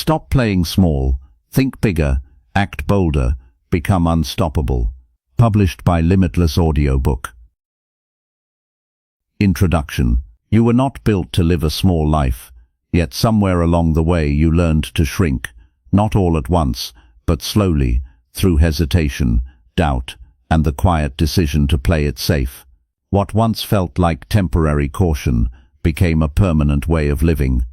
Stop playing small, think bigger, act bolder, become unstoppable. Published by Limitless Audiobook. Introduction. You were not built to live a small life, yet somewhere along the way you learned to shrink, not all at once, but slowly, through hesitation, doubt, and the quiet decision to play it safe. What once felt like temporary caution became a permanent way of living.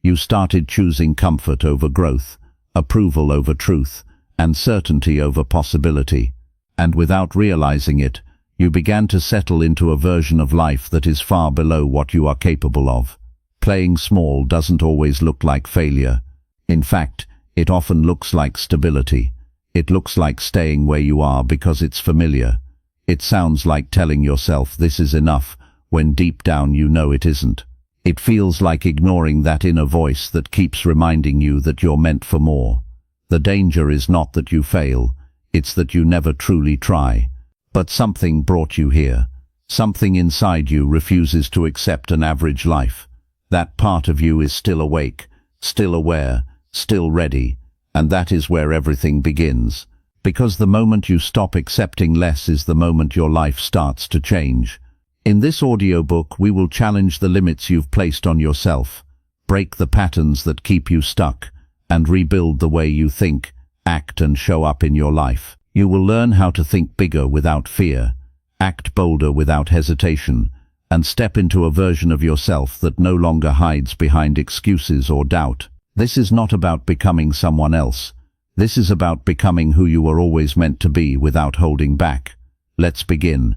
You started choosing comfort over growth, approval over truth, and certainty over possibility. And without realizing it, you began to settle into a version of life that is far below what you are capable of. Playing small doesn't always look like failure. In fact, it often looks like stability. It looks like staying where you are because it's familiar. It sounds like telling yourself this is enough, when deep down you know it isn't. It feels like ignoring that inner voice that keeps reminding you that you're meant for more. The danger is not that you fail, it's that you never truly try. But something brought you here. Something inside you refuses to accept an average life. That part of you is still awake, still aware, still ready, and that is where everything begins. Because the moment you stop accepting less is the moment your life starts to change. In this audiobook, we will challenge the limits you've placed on yourself, break the patterns that keep you stuck, and rebuild the way you think, act, and show up in your life. You will learn how to think bigger without fear, act bolder without hesitation, and step into a version of yourself that no longer hides behind excuses or doubt. This is not about becoming someone else. This is about becoming who you were always meant to be without holding back. Let's begin.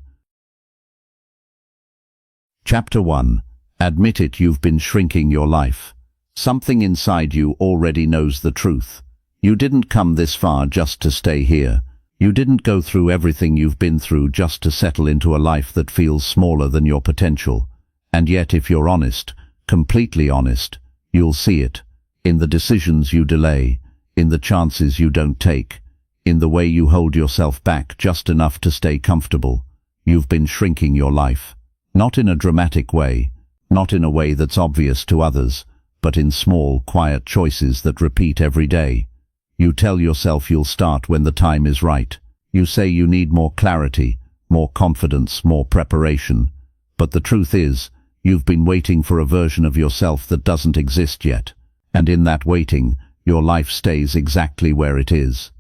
Chapter 1. Admit it, you've been shrinking your life. Something inside you already knows the truth. You didn't come this far just to stay here. You didn't go through everything you've been through just to settle into a life that feels smaller than your potential. And yet, if you're honest, completely honest, you'll see it. In the decisions you delay, in the chances you don't take, in the way you hold yourself back just enough to stay comfortable. You've been shrinking your life. Not in a dramatic way, not in a way that's obvious to others, but in small, quiet choices that repeat every day. You tell yourself you'll start when the time is right. You say you need more clarity, more confidence, more preparation. But the truth is, you've been waiting for a version of yourself that doesn't exist yet. And in that waiting, your life stays exactly where it is.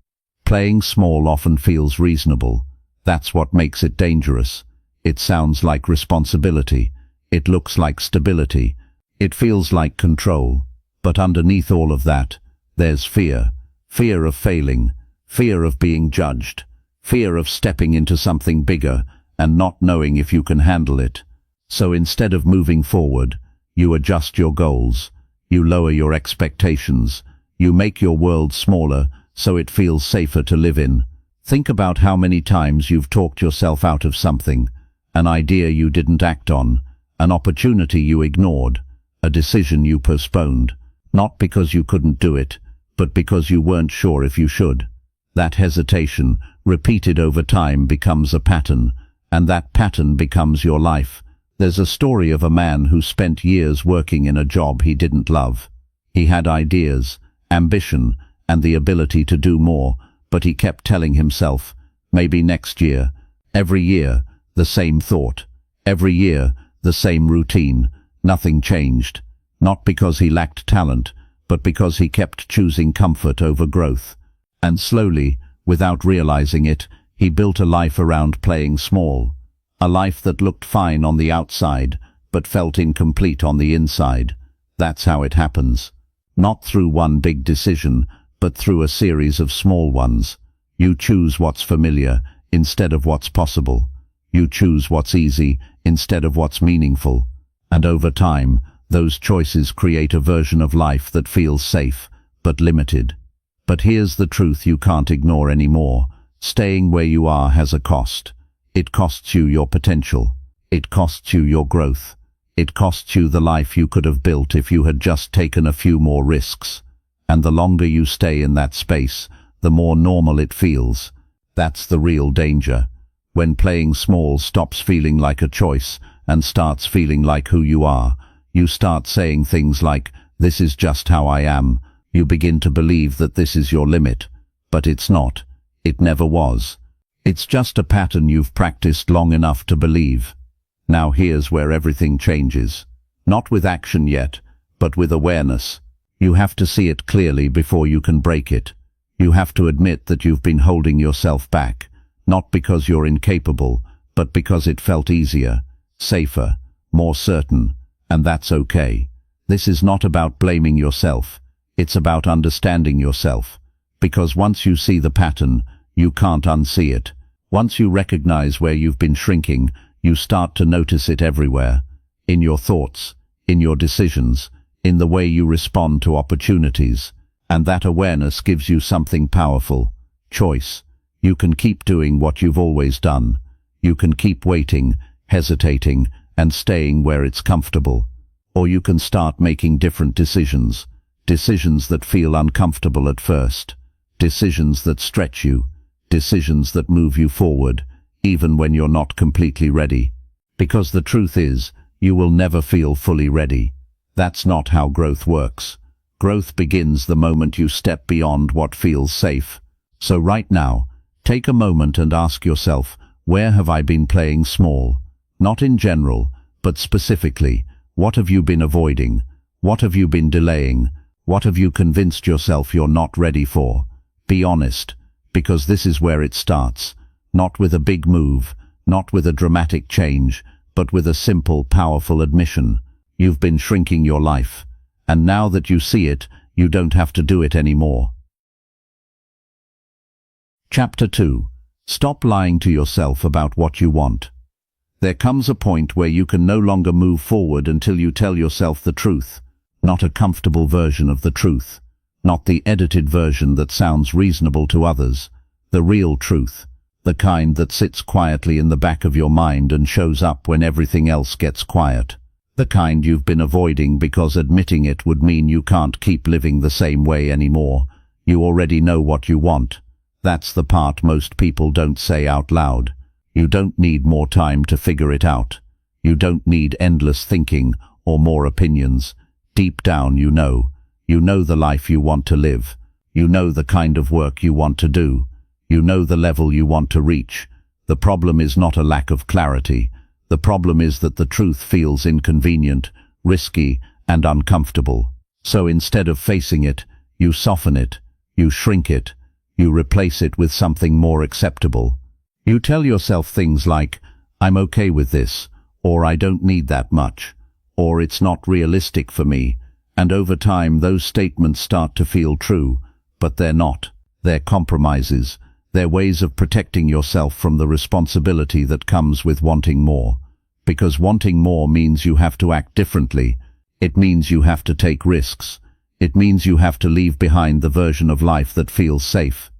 Playing small often feels reasonable. That's what makes it dangerous. It sounds like responsibility. It looks like stability. It feels like control. But underneath all of that, there's fear. Fear of failing. Fear of being judged. Fear of stepping into something bigger and not knowing if you can handle it. So instead of moving forward, you adjust your goals. You lower your expectations. You make your world smaller so it feels safer to live in. Think about how many times you've talked yourself out of something. An idea you didn't act on, an opportunity you ignored, a decision you postponed, not because you couldn't do it, but because you weren't sure if you should. That hesitation, repeated over time, becomes a pattern, and that pattern becomes your life. There's a story of a man who spent years working in a job he didn't love. He had ideas, ambition, and the ability to do more, but he kept telling himself, maybe next year. Every year, the same thought. Every year, the same routine. Nothing changed. Not because he lacked talent, but because he kept choosing comfort over growth. And slowly, without realizing it, he built a life around playing small. A life that looked fine on the outside, but felt incomplete on the inside. That's how it happens. Not through one big decision, but through a series of small ones. You choose what's familiar instead of what's possible. You choose what's easy instead of what's meaningful. And over time, those choices create a version of life that feels safe, but limited. But here's the truth you can't ignore anymore. Staying where you are has a cost. It costs you your potential. It costs you your growth. It costs you the life you could have built if you had just taken a few more risks. And the longer you stay in that space, the more normal it feels. That's the real danger. When playing small stops feeling like a choice and starts feeling like who you are, you start saying things like, "This is just how I am," You begin to believe that this is your limit, but it's not. It never was. It's just a pattern you've practiced long enough to believe. Now here's where everything changes. Not with action yet, but with awareness. You have to see it clearly before you can break it. You have to admit that you've been holding yourself back, not because you're incapable, but because it felt easier, safer, more certain, and that's okay. This is not about blaming yourself. It's about understanding yourself. Because once you see the pattern, you can't unsee it. Once you recognize where you've been shrinking, you start to notice it everywhere. In your thoughts, in your decisions, in the way you respond to opportunities. And that awareness gives you something powerful. Choice. You can keep doing what you've always done. You can keep waiting, hesitating, and staying where it's comfortable. Or you can start making different decisions. Decisions that feel uncomfortable at first. Decisions that stretch you. Decisions that move you forward, even when you're not completely ready. Because the truth is, you will never feel fully ready. That's not how growth works. Growth begins the moment you step beyond what feels safe. So right now, take a moment and ask yourself, where have I been playing small? Not in general, but specifically, what have you been avoiding? What have you been delaying? What have you convinced yourself you're not ready for? Be honest, because this is where it starts. Not with a big move, not with a dramatic change, but with a simple, powerful admission. You've been shrinking your life. And now that you see it, you don't have to do it anymore. Chapter 2. Stop lying to yourself about what you want. There comes a point where you can no longer move forward until you tell yourself the truth, not a comfortable version of the truth, not the edited version that sounds reasonable to others, the real truth, the kind that sits quietly in the back of your mind and shows up when everything else gets quiet. The kind you've been avoiding because admitting it would mean you can't keep living the same way anymore. You already know what you want. That's the part most people don't say out loud. You don't need more time to figure it out. You don't need endless thinking or more opinions. Deep down you know. You know the life you want to live. You know the kind of work you want to do. You know the level you want to reach. The problem is not a lack of clarity. The problem is that the truth feels inconvenient, risky, and uncomfortable. So instead of facing it, you soften it, you shrink it, you replace it with something more acceptable. You tell yourself things like, I'm okay with this, or I don't need that much, or it's not realistic for me, and over time those statements start to feel true, but they're not. They're compromises. They're ways of protecting yourself from the responsibility that comes with wanting more. Because wanting more means you have to act differently. It means you have to take risks. It means you have to leave behind the version of life that feels safe.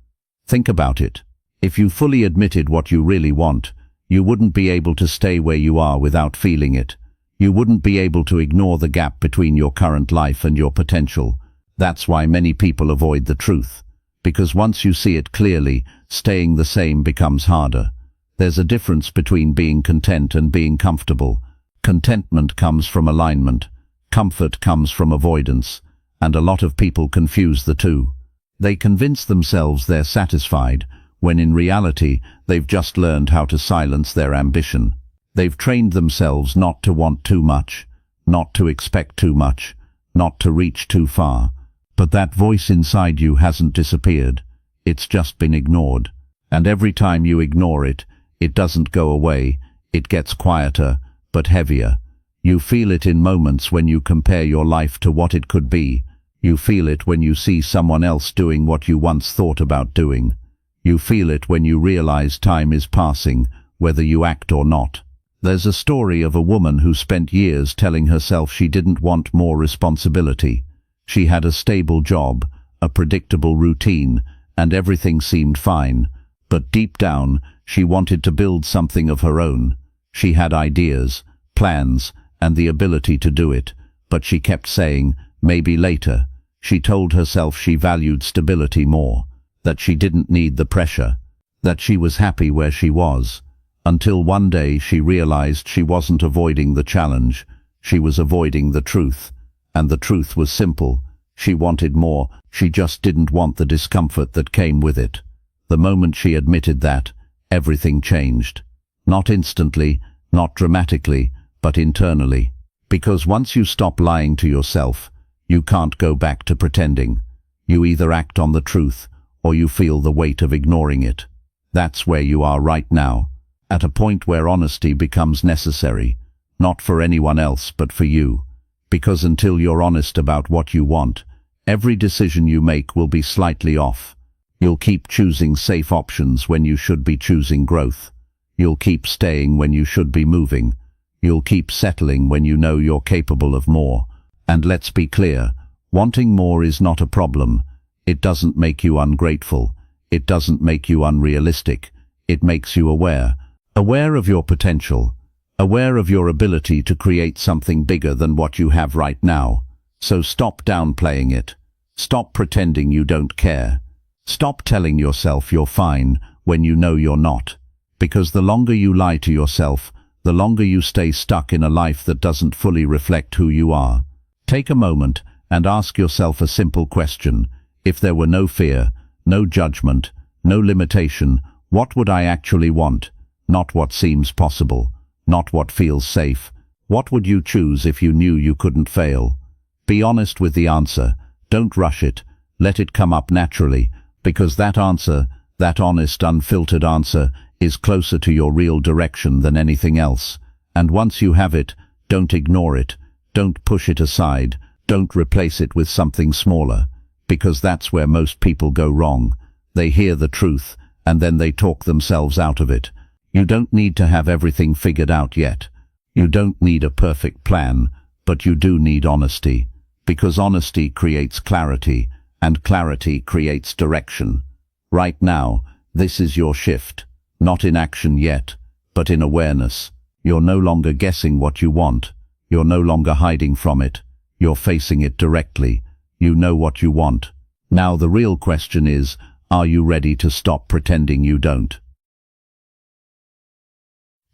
Think about it. If you fully admitted what you really want, you wouldn't be able to stay where you are without feeling it. You wouldn't be able to ignore the gap between your current life and your potential. That's why many people avoid the truth. Because once you see it clearly, staying the same becomes harder. There's a difference between being content and being comfortable. Contentment comes from alignment. Comfort comes from avoidance. And a lot of people confuse the two. They convince themselves they're satisfied, when in reality they've just learned how to silence their ambition. They've trained themselves not to want too much, not to expect too much, not to reach too far. But that voice inside you hasn't disappeared. It's just been ignored. And every time you ignore it, it doesn't go away. It gets quieter, but heavier. You feel it in moments when you compare your life to what it could be. You feel it when you see someone else doing what you once thought about doing. You feel it when you realize time is passing, whether you act or not. There's a story of a woman who spent years telling herself she didn't want more responsibility. She had a stable job, a predictable routine, and everything seemed fine. But deep down, she wanted to build something of her own. She had ideas, plans, and the ability to do it. But she kept saying, maybe later. She told herself she valued stability more, that she didn't need the pressure, that she was happy where she was. Until one day she realized she wasn't avoiding the challenge, she was avoiding the truth. And the truth was simple. She wanted more, she just didn't want the discomfort that came with it. The moment she admitted that, everything changed. Not instantly, not dramatically, but internally. Because once you stop lying to yourself, you can't go back to pretending. You either act on the truth, or you feel the weight of ignoring it. That's where you are right now, at a point where honesty becomes necessary, not for anyone else but for you. Because until you're honest about what you want, every decision you make will be slightly off. You'll keep choosing safe options when you should be choosing growth. You'll keep staying when you should be moving. You'll keep settling when you know you're capable of more. And let's be clear, wanting more is not a problem. It doesn't make you ungrateful. It doesn't make you unrealistic. It makes you aware. Aware of your potential. Aware of your ability to create something bigger than what you have right now. So stop downplaying it. Stop pretending you don't care. Stop telling yourself you're fine when you know you're not. Because the longer you lie to yourself, the longer you stay stuck in a life that doesn't fully reflect who you are. Take a moment and ask yourself a simple question. If there were no fear, no judgment, no limitation, what would I actually want? Not what seems possible, not what feels safe. What would you choose if you knew you couldn't fail? Be honest with the answer. Don't rush it. Let it come up naturally, because that answer, that honest, unfiltered answer, is closer to your real direction than anything else. And once you have it, don't ignore it. Don't push it aside. Don't replace it with something smaller. Because that's where most people go wrong. They hear the truth, and then they talk themselves out of it. You don't need to have everything figured out yet. You don't need a perfect plan, but you do need honesty. Because honesty creates clarity, and clarity creates direction. Right now, this is your shift. Not in action yet, but in awareness. You're no longer guessing what you want. You're no longer hiding from it. You're facing it directly. You know what you want. Now the real question is, are you ready to stop pretending you don't?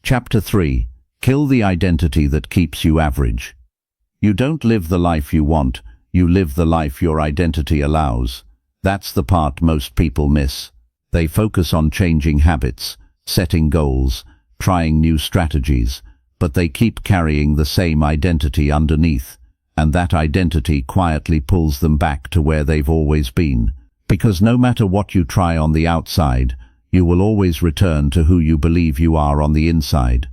Chapter 3. Kill the identity that keeps you average. You don't live the life you want, you live the life your identity allows. That's the part most people miss. They focus on changing habits, setting goals, trying new strategies, but they keep carrying the same identity underneath, and that identity quietly pulls them back to where they've always been. Because no matter what you try on the outside, you will always return to who you believe you are on the inside.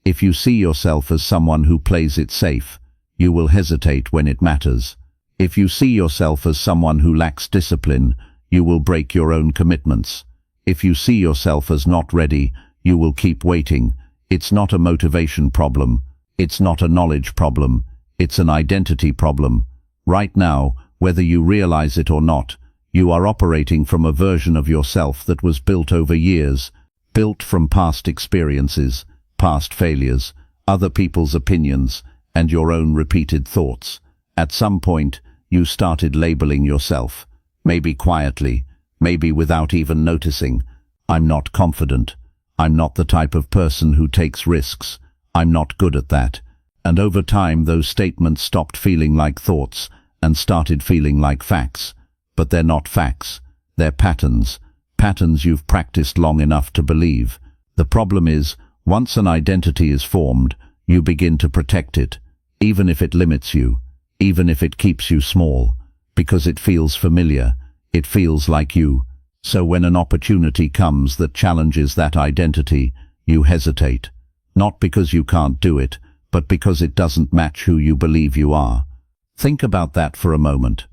If you see yourself as someone who plays it safe, you will hesitate when it matters. If you see yourself as someone who lacks discipline, you will break your own commitments. If you see yourself as not ready, you will keep waiting. It's not a motivation problem. It's not a knowledge problem. It's an identity problem. Right now, whether you realize it or not, you are operating from a version of yourself that was built over years, built from past experiences, past failures, other people's opinions, and your own repeated thoughts. At some point, you started labeling yourself, maybe quietly, maybe without even noticing. I'm not confident. I'm not the type of person who takes risks. I'm not good at that. And over time, those statements stopped feeling like thoughts and started feeling like facts. But they're not facts. They're patterns. Patterns you've practiced long enough to believe. The problem is, once an identity is formed, you begin to protect it, even if it limits you, even if it keeps you small, because it feels familiar, it feels like you. So when an opportunity comes that challenges that identity, you hesitate. Not because you can't do it, but because it doesn't match who you believe you are. Think about that for a moment.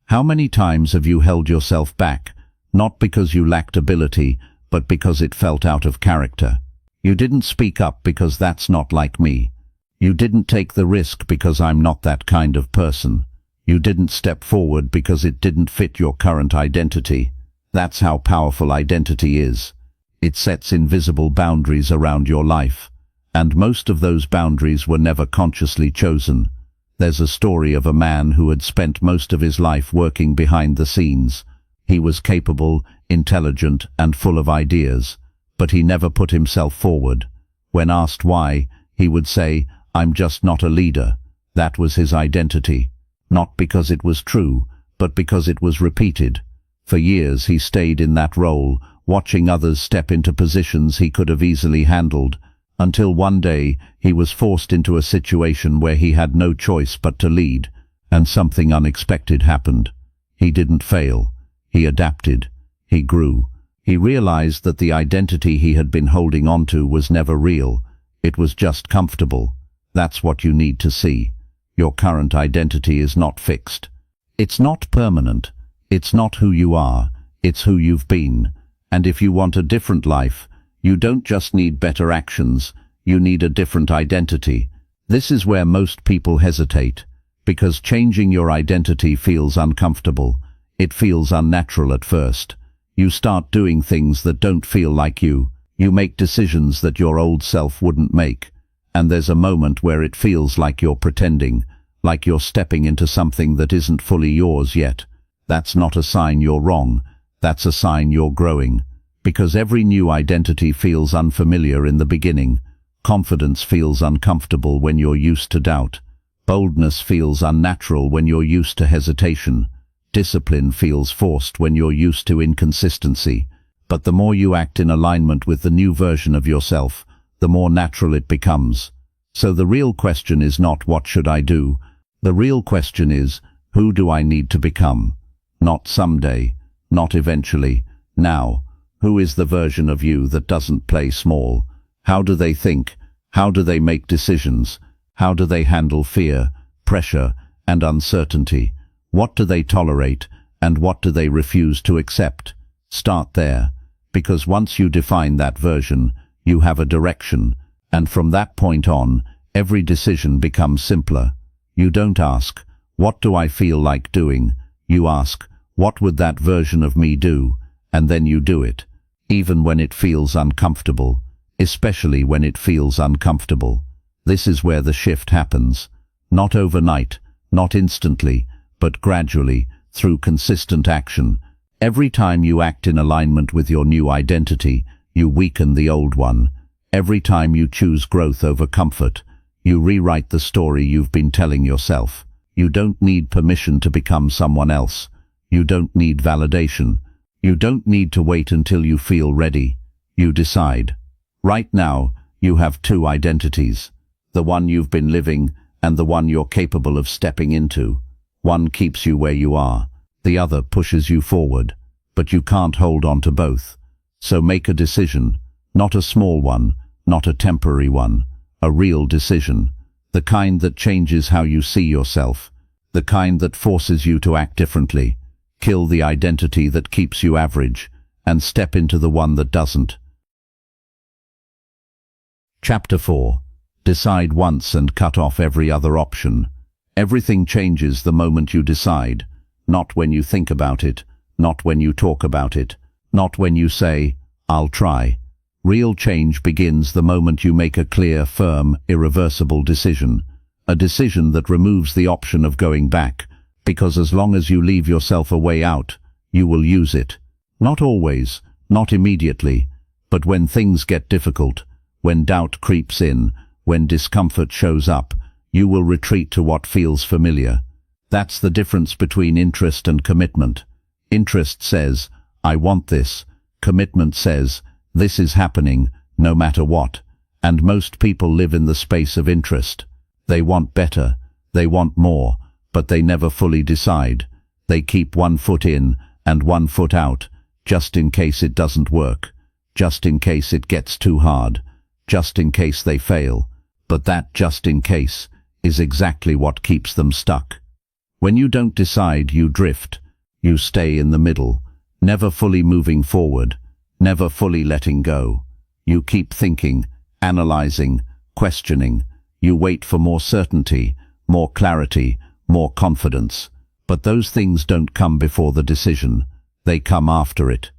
How many times have you held yourself back, not because you lacked ability, but because it felt out of character? You didn't speak up because that's not like me. You didn't take the risk because I'm not that kind of person. You didn't step forward because it didn't fit your current identity. That's how powerful identity is. It sets invisible boundaries around your life. And most of those boundaries were never consciously chosen. There's a story of a man who had spent most of his life working behind the scenes. He was capable, intelligent, and full of ideas, but he never put himself forward. When asked why, he would say, "I'm just not a leader." That was his identity. Not because it was true, but because it was repeated. For years he stayed in that role, watching others step into positions he could have easily handled, until one day he was forced into a situation where he had no choice but to lead, and something unexpected happened. He didn't fail. He adapted. He grew. He realized that the identity he had been holding onto was never real. It was just comfortable. That's what you need to see. Your current identity is not fixed. It's not permanent. It's not who you are. It's who you've been. And if you want a different life, you don't just need better actions. You need a different identity. This is where most people hesitate, because changing your identity feels uncomfortable. It feels unnatural at first. You start doing things that don't feel like you. You make decisions that your old self wouldn't make. And there's a moment where it feels like you're pretending, like you're stepping into something that isn't fully yours yet. That's not a sign you're wrong. That's a sign you're growing. Because every new identity feels unfamiliar in the beginning. Confidence feels uncomfortable when you're used to doubt. Boldness feels unnatural when you're used to hesitation. Discipline feels forced when you're used to inconsistency. But the more you act in alignment with the new version of yourself, the more natural it becomes. So the real question is not what should I do? The real question is, who do I need to become? Not someday, not eventually, now. Who is the version of you that doesn't play small? How do they think? How do they make decisions? How do they handle fear, pressure, and uncertainty? What do they tolerate, and what do they refuse to accept? Start there, because once you define that version, you have a direction, and from that point on, every decision becomes simpler. You don't ask, what do I feel like doing? You ask, what would that version of me do? And then you do it, even when it feels uncomfortable, especially when it feels uncomfortable. This is where the shift happens. Not overnight, not instantly, but gradually, through consistent action. Every time you act in alignment with your new identity, you weaken the old one. Every time you choose growth over comfort, you rewrite the story you've been telling yourself. You don't need permission to become someone else. You don't need validation. You don't need to wait until you feel ready. You decide. Right now, you have two identities. The one you've been living and the one you're capable of stepping into. One keeps you where you are. The other pushes you forward. But you can't hold on to both. So make a decision. Not a small one, not a temporary one. A real decision. The kind that changes how you see yourself. The kind that forces you to act differently. Kill the identity that keeps you average, and step into the one that doesn't. Chapter 4. Decide once and cut off every other option. Everything changes the moment you decide, not when you think about it, not when you talk about it, not when you say, I'll try. Real change begins the moment you make a clear, firm, irreversible decision. A decision that removes the option of going back, because as long as you leave yourself a way out, you will use it. Not always, not immediately, but when things get difficult, when doubt creeps in, when discomfort shows up, you will retreat to what feels familiar. That's the difference between interest and commitment. Interest says, I want this. Commitment says, this is happening, no matter what. And most people live in the space of interest. They want better, they want more, but they never fully decide. They keep one foot in and one foot out, just in case it doesn't work, just in case it gets too hard, just in case they fail. But that just in case is exactly what keeps them stuck. When you don't decide, you drift. You stay in the middle, never fully moving forward, never fully letting go. You keep thinking, analyzing, questioning. You wait for more certainty, more clarity, more confidence. But those things don't come before the decision. They come after it.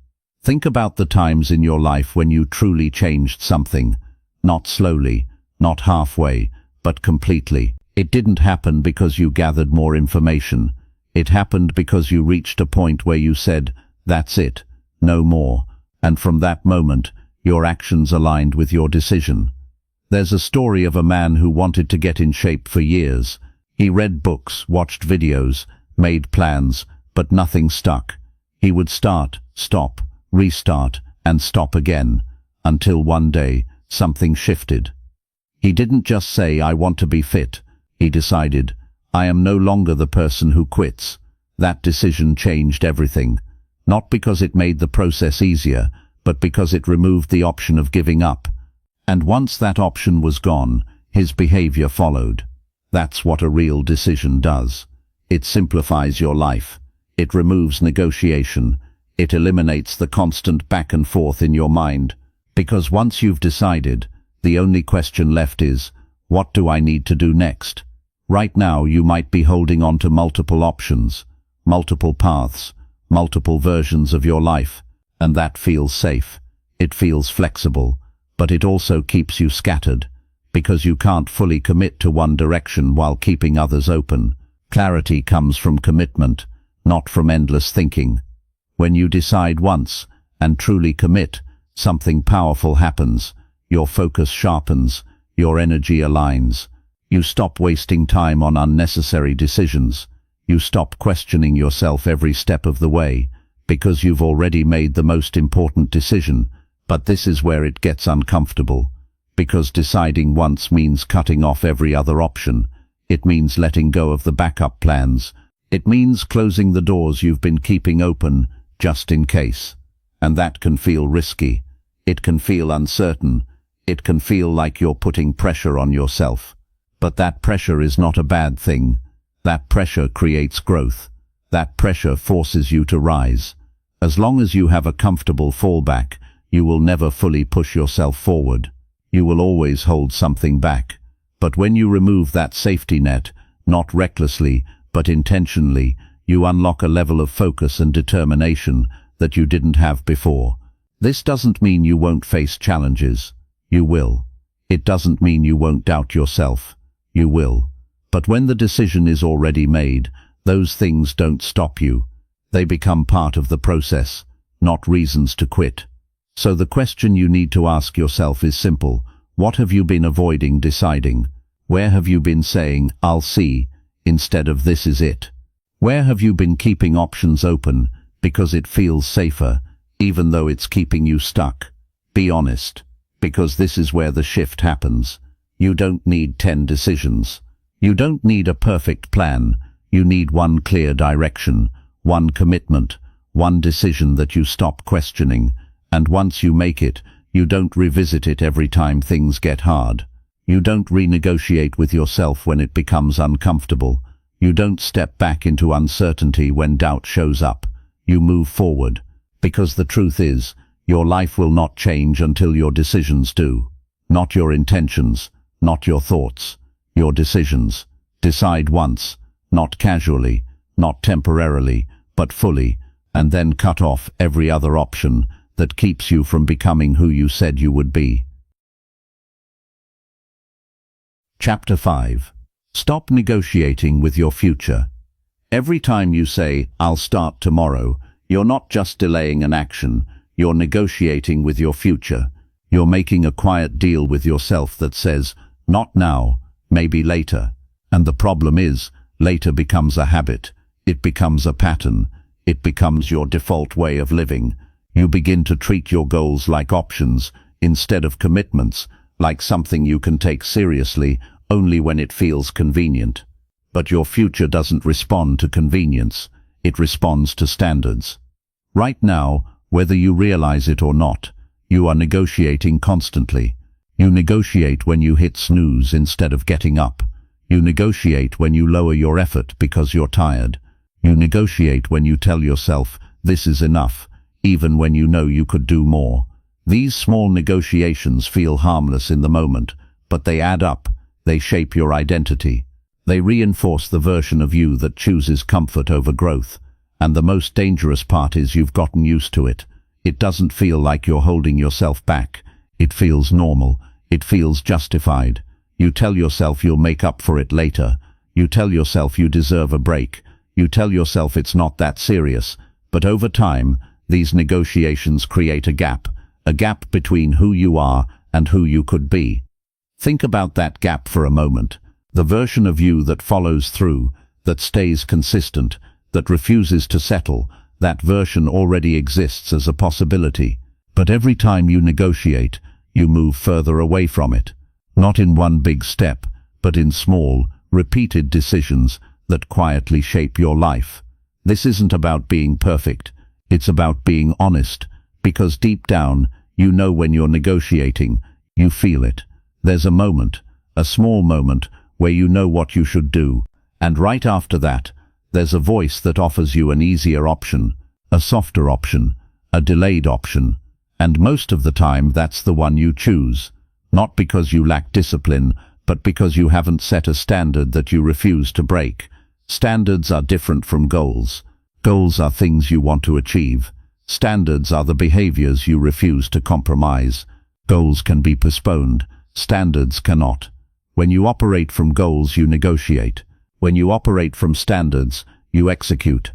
Think about the times in your life when you truly changed something. Not slowly, not halfway, but completely. It didn't happen because you gathered more information. It happened because you reached a point where you said, that's it, no more. And from that moment, your actions aligned with your decision. There's a story of a man who wanted to get in shape for years. He read books, watched videos, made plans, but nothing stuck. He would start, stop, restart, and stop again, until one day, something shifted. He didn't just say, "I want to be fit." He decided, "I am no longer the person who quits." That decision changed everything, not because it made the process easier, but because it removed the option of giving up. And once that option was gone, his behavior followed. That's what a real decision does. It simplifies your life. It removes negotiation. It eliminates the constant back and forth in your mind. Because once you've decided, the only question left is, what do I need to do next? Right now you might be holding on to multiple options, multiple paths, multiple versions of your life, and that feels safe. It feels flexible, but it also keeps you scattered, because you can't fully commit to one direction while keeping others open. Clarity comes from commitment, not from endless thinking. When you decide once and truly commit, something powerful happens. Your focus sharpens, your energy aligns. You stop wasting time on unnecessary decisions. You stop questioning yourself every step of the way, because you've already made the most important decision. But this is where it gets uncomfortable, because deciding once means cutting off every other option. It means letting go of the backup plans. It means closing the doors you've been keeping open, just in case. And that can feel risky. It can feel uncertain. It can feel like you're putting pressure on yourself. But that pressure is not a bad thing. That pressure creates growth. That pressure forces you to rise. As long as you have a comfortable fallback, you will never fully push yourself forward. You will always hold something back. But when you remove that safety net, not recklessly, but intentionally, you unlock a level of focus and determination that you didn't have before. This doesn't mean you won't face challenges. You will. It doesn't mean you won't doubt yourself. You will. But when the decision is already made, those things don't stop you. They become part of the process, not reasons to quit. So the question you need to ask yourself is simple. What have you been avoiding deciding? Where have you been saying, "I'll see," instead of "this is it"? Where have you been keeping options open because it feels safer, even though it's keeping you stuck? Be honest, because this is where the shift happens. You don't need 10 decisions. You don't need a perfect plan. You need one clear direction, one commitment, one decision that you stop questioning. And once you make it, you don't revisit it every time things get hard. You don't renegotiate with yourself when it becomes uncomfortable. You don't step back into uncertainty when doubt shows up. You move forward, because the truth is, your life will not change until your decisions do. Not your intentions, not your thoughts, your decisions. Decide once, not casually, not temporarily, but fully, and then cut off every other option that keeps you from becoming who you said you would be. Chapter 5. Stop negotiating with your future. Every time you say, "I'll start tomorrow," you're not just delaying an action, you're negotiating with your future. You're making a quiet deal with yourself that says, "Not now, maybe later." And the problem is, later becomes a habit. It becomes a pattern. It becomes your default way of living. You begin to treat your goals like options instead of commitments, like something you can take seriously only when it feels convenient. But your future doesn't respond to convenience. It responds to standards. Right now, whether you realize it or not, you are negotiating constantly. You negotiate when you hit snooze instead of getting up. You negotiate when you lower your effort because you're tired. You negotiate when you tell yourself, "This is enough," even when you know you could do more. These small negotiations feel harmless in the moment, but they add up. They shape your identity. They reinforce the version of you that chooses comfort over growth. And the most dangerous part is you've gotten used to it. It doesn't feel like you're holding yourself back. It feels normal. It feels justified. You tell yourself you'll make up for it later. You tell yourself you deserve a break. You tell yourself it's not that serious. But over time, these negotiations create a gap between who you are and who you could be. Think about that gap for a moment. The version of you that follows through, that stays consistent, that refuses to settle. That version already exists as a possibility. But every time you negotiate, you move further away from it. Not in one big step, but in small, repeated decisions that quietly shape your life. This isn't about being perfect. It's about being honest, because deep down, you know when you're negotiating, you feel it. There's a moment, a small moment, where you know what you should do, and right after that, there's a voice that offers you an easier option, a softer option, a delayed option, and most of the time that's the one you choose, not because you lack discipline, but because you haven't set a standard that you refuse to break. Standards are different from goals. Goals are things you want to achieve. Standards are the behaviors you refuse to compromise. Goals can be postponed. Standards cannot. When you operate from goals, you negotiate. When you operate from standards, you execute.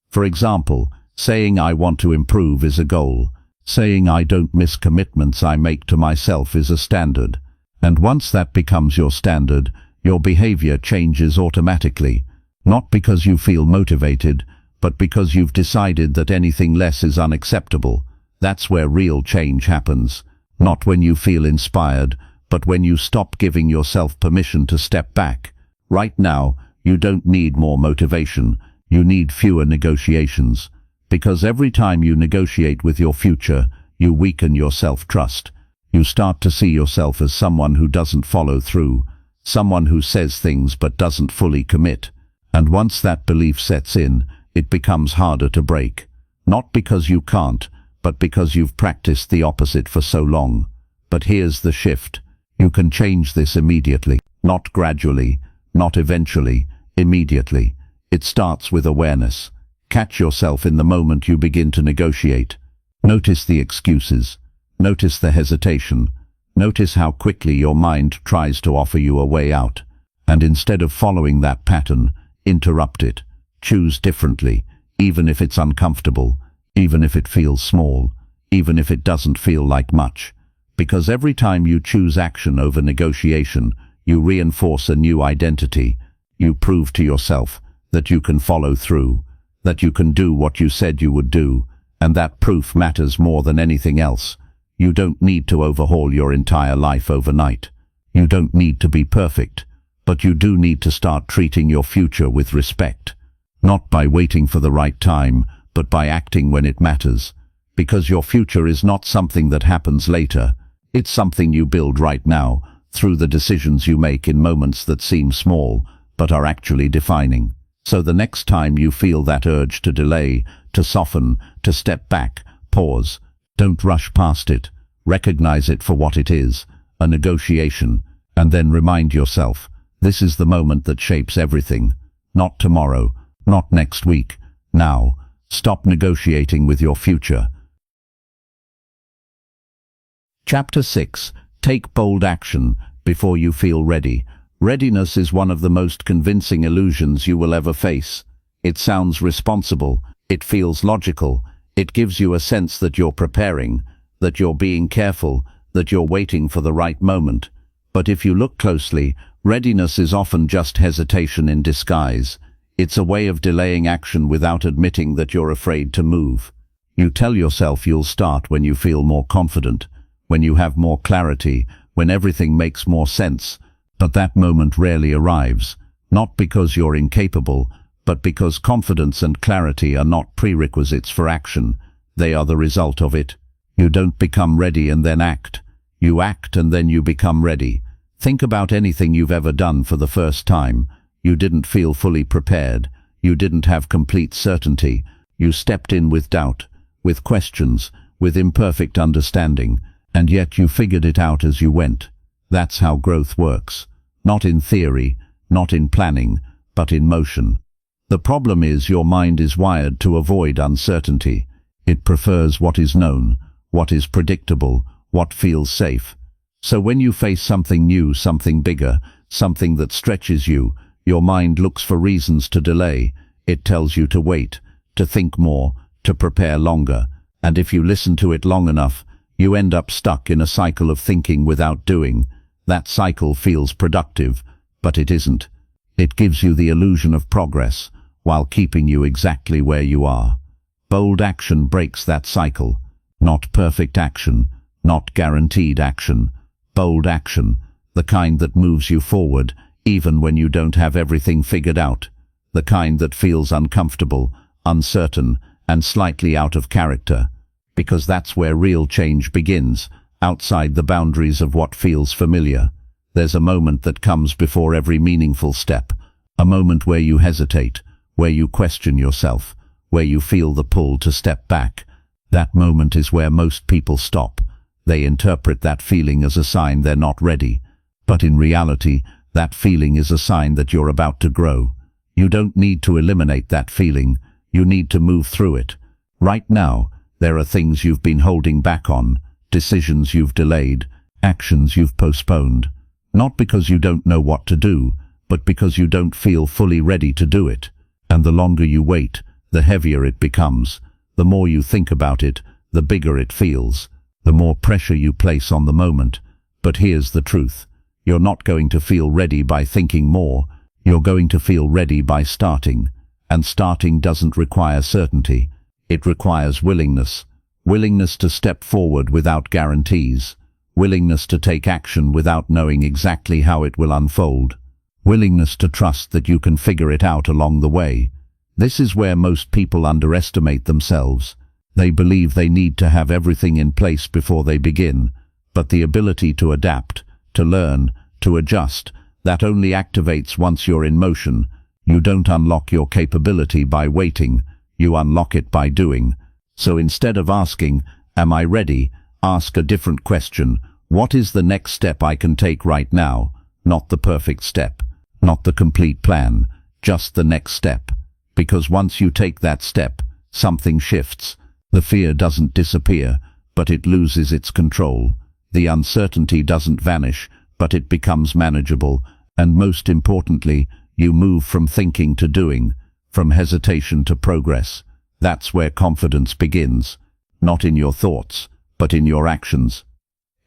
For example, saying I want to improve is a goal. Saying I don't miss commitments I make to myself is a standard. And once that becomes your standard, your behavior changes automatically. Not because you feel motivated, but because you've decided that anything less is unacceptable. That's where real change happens. Not when you feel inspired, but when you stop giving yourself permission to step back. Right now, you don't need more motivation. You need fewer negotiations. Because every time you negotiate with your future, you weaken your self-trust. You start to see yourself as someone who doesn't follow through, someone who says things but doesn't fully commit. And once that belief sets in, it becomes harder to break. Not because you can't, but because you've practiced the opposite for so long. But here's the shift. You can change this immediately. Not gradually, not eventually, immediately. It starts with awareness. Catch yourself in the moment you begin to negotiate. Notice the excuses. Notice the hesitation. Notice how quickly your mind tries to offer you a way out. And instead of following that pattern, interrupt it. Choose differently, even if it's uncomfortable, even if it feels small, even if it doesn't feel like much. Because every time you choose action over negotiation, you reinforce a new identity. You prove to yourself that you can follow through, that you can do what you said you would do, and that proof matters more than anything else. You don't need to overhaul your entire life overnight. You don't need to be perfect, but you do need to start treating your future with respect. Not by waiting for the right time, but by acting when it matters. Because your future is not something that happens later. It's something you build right now, through the decisions you make in moments that seem small, but are actually defining. So the next time you feel that urge to delay, to soften, to step back, pause. Don't rush past it. Recognize it for what it is, a negotiation, and then remind yourself, this is the moment that shapes everything. Not tomorrow, not next week, now. Stop negotiating with your future. Chapter 6. Take bold action before you feel ready. Readiness is one of the most convincing illusions you will ever face. It sounds responsible, it feels logical, it gives you a sense that you're preparing, that you're being careful, that you're waiting for the right moment. But if you look closely, readiness is often just hesitation in disguise. It's a way of delaying action without admitting that you're afraid to move. You tell yourself you'll start when you feel more confident, when you have more clarity, when everything makes more sense. But that moment rarely arrives, not because you're incapable, but because confidence and clarity are not prerequisites for action. They are the result of it. You don't become ready and then act. You act and then you become ready. Think about anything you've ever done for the first time. You didn't feel fully prepared. You didn't have complete certainty. You stepped in with doubt, with questions, with imperfect understanding, and yet you figured it out as you went. That's how growth works. Not in theory, not in planning, but in motion. The problem is your mind is wired to avoid uncertainty. It prefers what is known, what is predictable, what feels safe. So when you face something new, something bigger, something that stretches you, your mind looks for reasons to delay. It tells you to wait, to think more, to prepare longer. And if you listen to it long enough, you end up stuck in a cycle of thinking without doing. That cycle feels productive, but it isn't. It gives you the illusion of progress, while keeping you exactly where you are. Bold action breaks that cycle. Not perfect action, not guaranteed action. Bold action, the kind that moves you forward, even when you don't have everything figured out. The kind that feels uncomfortable, uncertain, and slightly out of character. Because that's where real change begins, outside the boundaries of what feels familiar. There's a moment that comes before every meaningful step. A moment where you hesitate, where you question yourself, where you feel the pull to step back. That moment is where most people stop. They interpret that feeling as a sign they're not ready. But in reality, that feeling is a sign that you're about to grow. You don't need to eliminate that feeling. You need to move through it. Right now, there are things you've been holding back on, decisions you've delayed, actions you've postponed. Not because you don't know what to do, but because you don't feel fully ready to do it. And the longer you wait, the heavier it becomes. The more you think about it, the bigger it feels. The more pressure you place on the moment. But here's the truth. You're not going to feel ready by thinking more. You're going to feel ready by starting. And starting doesn't require certainty. It requires willingness. Willingness to step forward without guarantees. Willingness to take action without knowing exactly how it will unfold. Willingness to trust that you can figure it out along the way. This is where most people underestimate themselves. They believe they need to have everything in place before they begin. But the ability to adapt, to learn, to adjust, that only activates once you're in motion. You don't unlock your capability by waiting. You unlock it by doing. So instead of asking, "Am I ready?" ask a different question. What is the next step I can take right now? Not the perfect step, not the complete plan, just the next step. Because once you take that step, something shifts. The fear doesn't disappear, but it loses its control. The uncertainty doesn't vanish, but it becomes manageable. And most importantly, you move from thinking to doing, from hesitation to progress. That's where confidence begins. Not in your thoughts, but in your actions.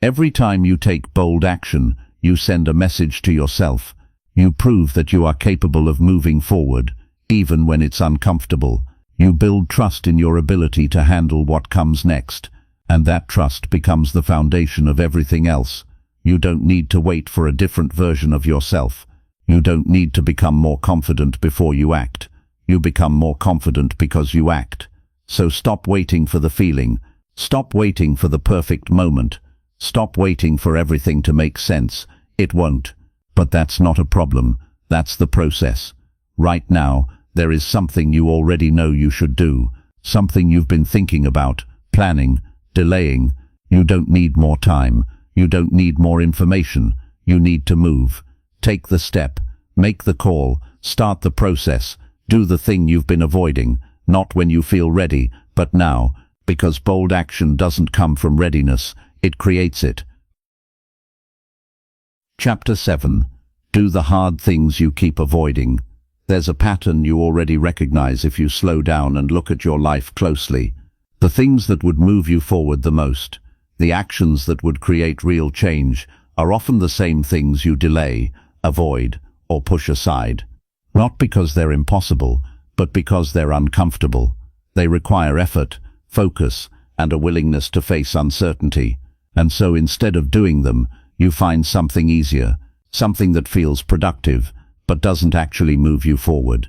Every time you take bold action, you send a message to yourself. You prove that you are capable of moving forward, even when it's uncomfortable. You build trust in your ability to handle what comes next, and that trust becomes the foundation of everything else. You don't need to wait for a different version of yourself. You don't need to become more confident before you act. You become more confident because you act. So stop waiting for the feeling. Stop waiting for the perfect moment. Stop waiting for everything to make sense. It won't. But that's not a problem. That's the process. Right now, there is something you already know you should do. Something you've been thinking about, planning, delaying. You don't need more time. You don't need more information. You need to move. Take the step. Make the call. Start the process. Do the thing you've been avoiding. Not when you feel ready, but now. Because bold action doesn't come from readiness. It creates it. Chapter 7. Do the hard things you keep avoiding. There's a pattern you already recognize if you slow down and look at your life closely. The things that would move you forward the most, the actions that would create real change, are often the same things you delay, avoid, or push aside. Not because they're impossible, but because they're uncomfortable. They require effort, focus, and a willingness to face uncertainty. And so instead of doing them, you find something easier, something that feels productive, but doesn't actually move you forward.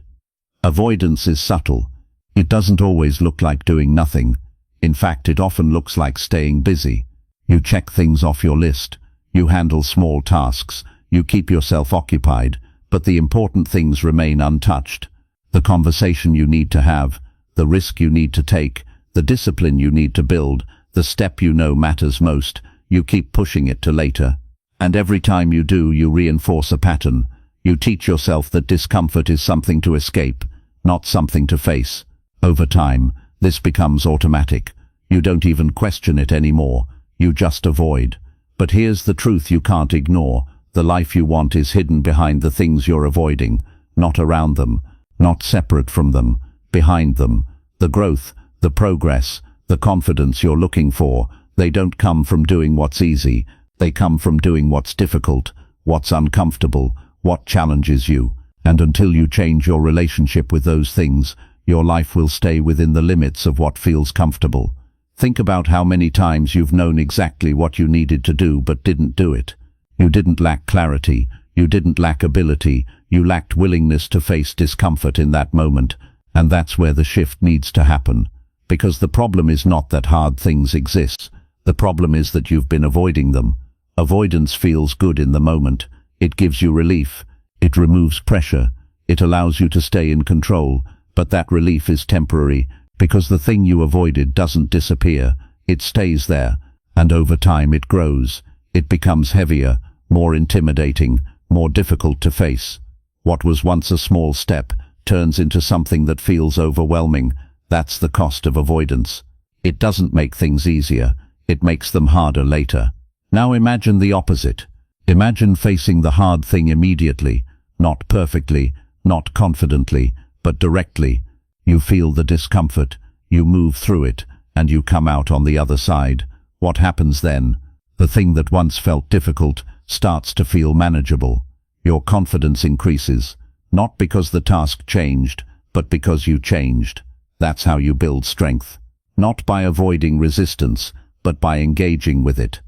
Avoidance is subtle. It doesn't always look like doing nothing. In fact, it often looks like staying busy. You check things off your list. You handle small tasks. You keep yourself occupied, but the important things remain untouched. The conversation you need to have, the risk you need to take, the discipline you need to build, the step you know matters most, you keep pushing it to later. And every time you do, you reinforce a pattern. You teach yourself that discomfort is something to escape, not something to face. Over time, this becomes automatic. You don't even question it anymore. You just avoid. But here's the truth you can't ignore. The life you want is hidden behind the things you're avoiding, not around them, not separate from them, behind them. The growth, the progress, the confidence you're looking for, they don't come from doing what's easy. They come from doing what's difficult, what's uncomfortable, what challenges you. And until you change your relationship with those things, your life will stay within the limits of what feels comfortable. Think about how many times you've known exactly what you needed to do but didn't do it. You didn't lack clarity, you didn't lack ability, you lacked willingness to face discomfort in that moment, and that's where the shift needs to happen. Because the problem is not that hard things exist, the problem is that you've been avoiding them. Avoidance feels good in the moment, it gives you relief, it removes pressure, it allows you to stay in control, but that relief is temporary, because the thing you avoided doesn't disappear, it stays there, and over time it grows, it becomes heavier, more intimidating, more difficult to face. What was once a small step turns into something that feels overwhelming. That's the cost of avoidance. It doesn't make things easier, it makes them harder later. Now imagine the opposite. Imagine facing the hard thing immediately, not perfectly, not confidently, but directly. You feel the discomfort, you move through it, and you come out on the other side. What happens then? The thing that once felt difficult starts to feel manageable. Your confidence increases, not because the task changed, but because you changed. That's how you build strength. Not by avoiding resistance, but by engaging with it.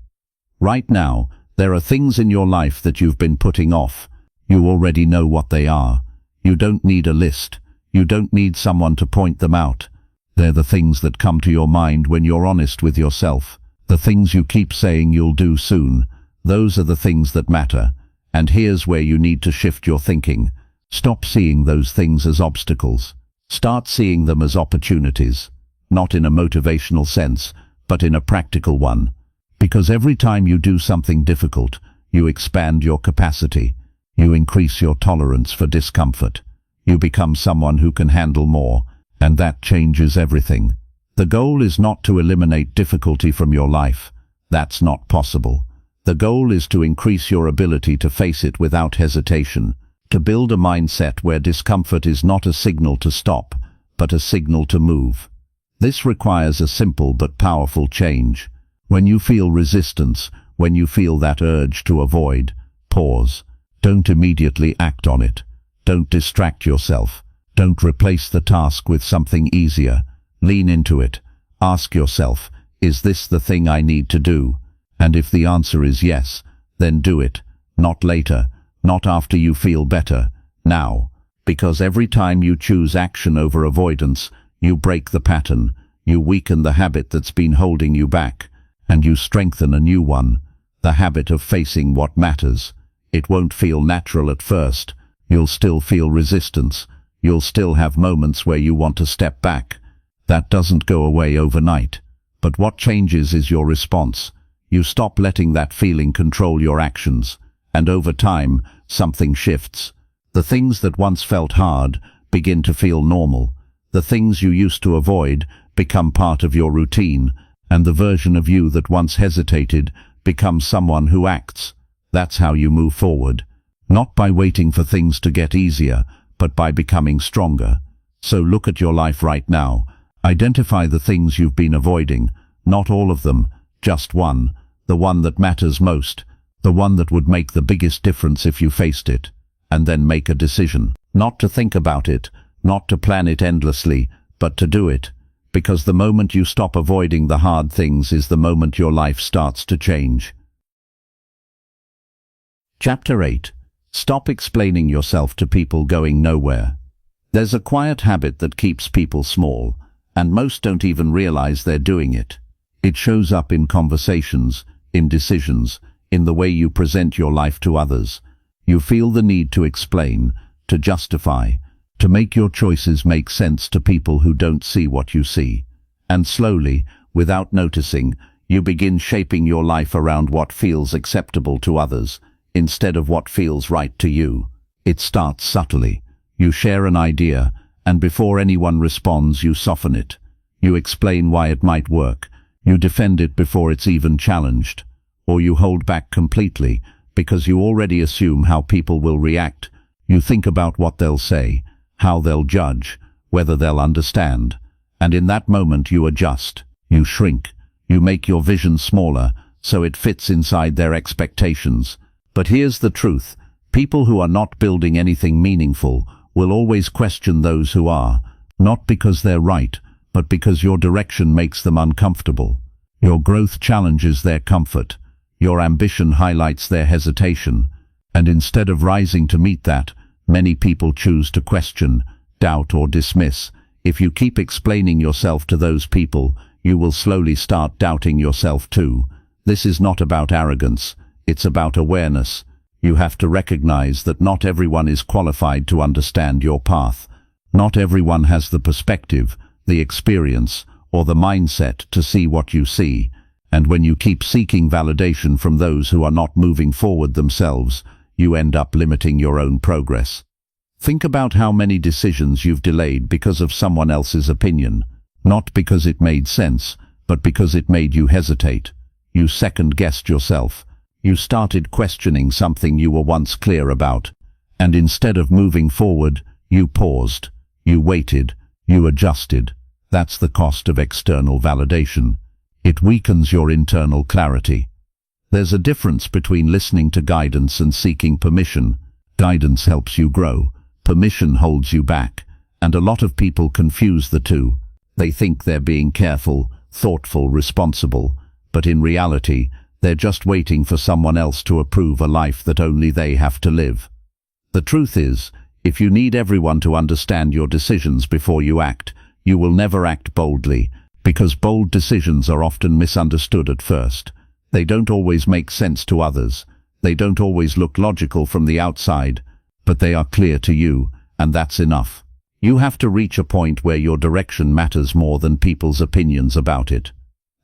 Right now, there are things in your life that you've been putting off. You already know what they are. You don't need a list. You don't need someone to point them out. They're the things that come to your mind when you're honest with yourself. The things you keep saying you'll do soon. Those are the things that matter. And here's where you need to shift your thinking. Stop seeing those things as obstacles. Start seeing them as opportunities. Not in a motivational sense, but in a practical one. Because every time you do something difficult, you expand your capacity. You increase your tolerance for discomfort. You become someone who can handle more, and that changes everything. The goal is not to eliminate difficulty from your life. That's not possible. The goal is to increase your ability to face it without hesitation, to build a mindset where discomfort is not a signal to stop, but a signal to move. This requires a simple but powerful change. When you feel resistance, when you feel that urge to avoid, pause. Don't immediately act on it. Don't distract yourself. Don't replace the task with something easier. Lean into it. Ask yourself, is this the thing I need to do? And if the answer is yes, then do it. Not later, not after you feel better. Now. Because every time you choose action over avoidance, you break the pattern, you weaken the habit that's been holding you back, and you strengthen a new one, the habit of facing what matters. It won't feel natural at first. You'll still feel resistance. You'll still have moments where you want to step back. That doesn't go away overnight. But what changes is your response. You stop letting that feeling control your actions, and over time, something shifts. The things that once felt hard begin to feel normal. The things you used to avoid become part of your routine, and the version of you that once hesitated becomes someone who acts. That's how you move forward. Not by waiting for things to get easier, but by becoming stronger. So look at your life right now. Identify the things you've been avoiding. Not all of them, just one. The one that matters most. The one that would make the biggest difference if you faced it. And then make a decision. Not to think about it, not to plan it endlessly, but to do it. Because the moment you stop avoiding the hard things is the moment your life starts to change. Chapter 8. Stop explaining yourself to people going nowhere. There's a quiet habit that keeps people small, and most don't even realize they're doing it. It shows up in conversations, in decisions, in the way you present your life to others. You feel the need to explain, to justify, to make your choices make sense to people who don't see what you see. And slowly, without noticing, you begin shaping your life around what feels acceptable to others, instead of what feels right to you. It starts subtly. You share an idea, and before anyone responds, you soften it. You explain why it might work. You defend it before it's even challenged. Or you hold back completely, because you already assume how people will react. You think about what they'll say, how they'll judge, whether they'll understand. And in that moment you adjust. You shrink. You make your vision smaller, so it fits inside their expectations. But here's the truth. People who are not building anything meaningful will always question those who are, not because they're right, but because your direction makes them uncomfortable. Your growth challenges their comfort. Your ambition highlights their hesitation. And instead of rising to meet that, many people choose to question, doubt, or dismiss. If you keep explaining yourself to those people, you will slowly start doubting yourself too. This is not about arrogance, it's about awareness. You have to recognize that not everyone is qualified to understand your path. Not everyone has the perspective, the experience, or the mindset to see what you see. And when you keep seeking validation from those who are not moving forward themselves, you end up limiting your own progress. Think about how many decisions you've delayed because of someone else's opinion. Not because it made sense, but because it made you hesitate. You second-guessed yourself. You started questioning something you were once clear about. And instead of moving forward, you paused. You waited. You adjusted. That's the cost of external validation. It weakens your internal clarity. There's a difference between listening to guidance and seeking permission. Guidance helps you grow. Permission holds you back. And a lot of people confuse the two. They think they're being careful, thoughtful, responsible. But in reality, they're just waiting for someone else to approve a life that only they have to live. The truth is, if you need everyone to understand your decisions before you act, you will never act boldly, because bold decisions are often misunderstood at first. They don't always make sense to others. They don't always look logical from the outside, but they are clear to you, and that's enough. You have to reach a point where your direction matters more than people's opinions about it.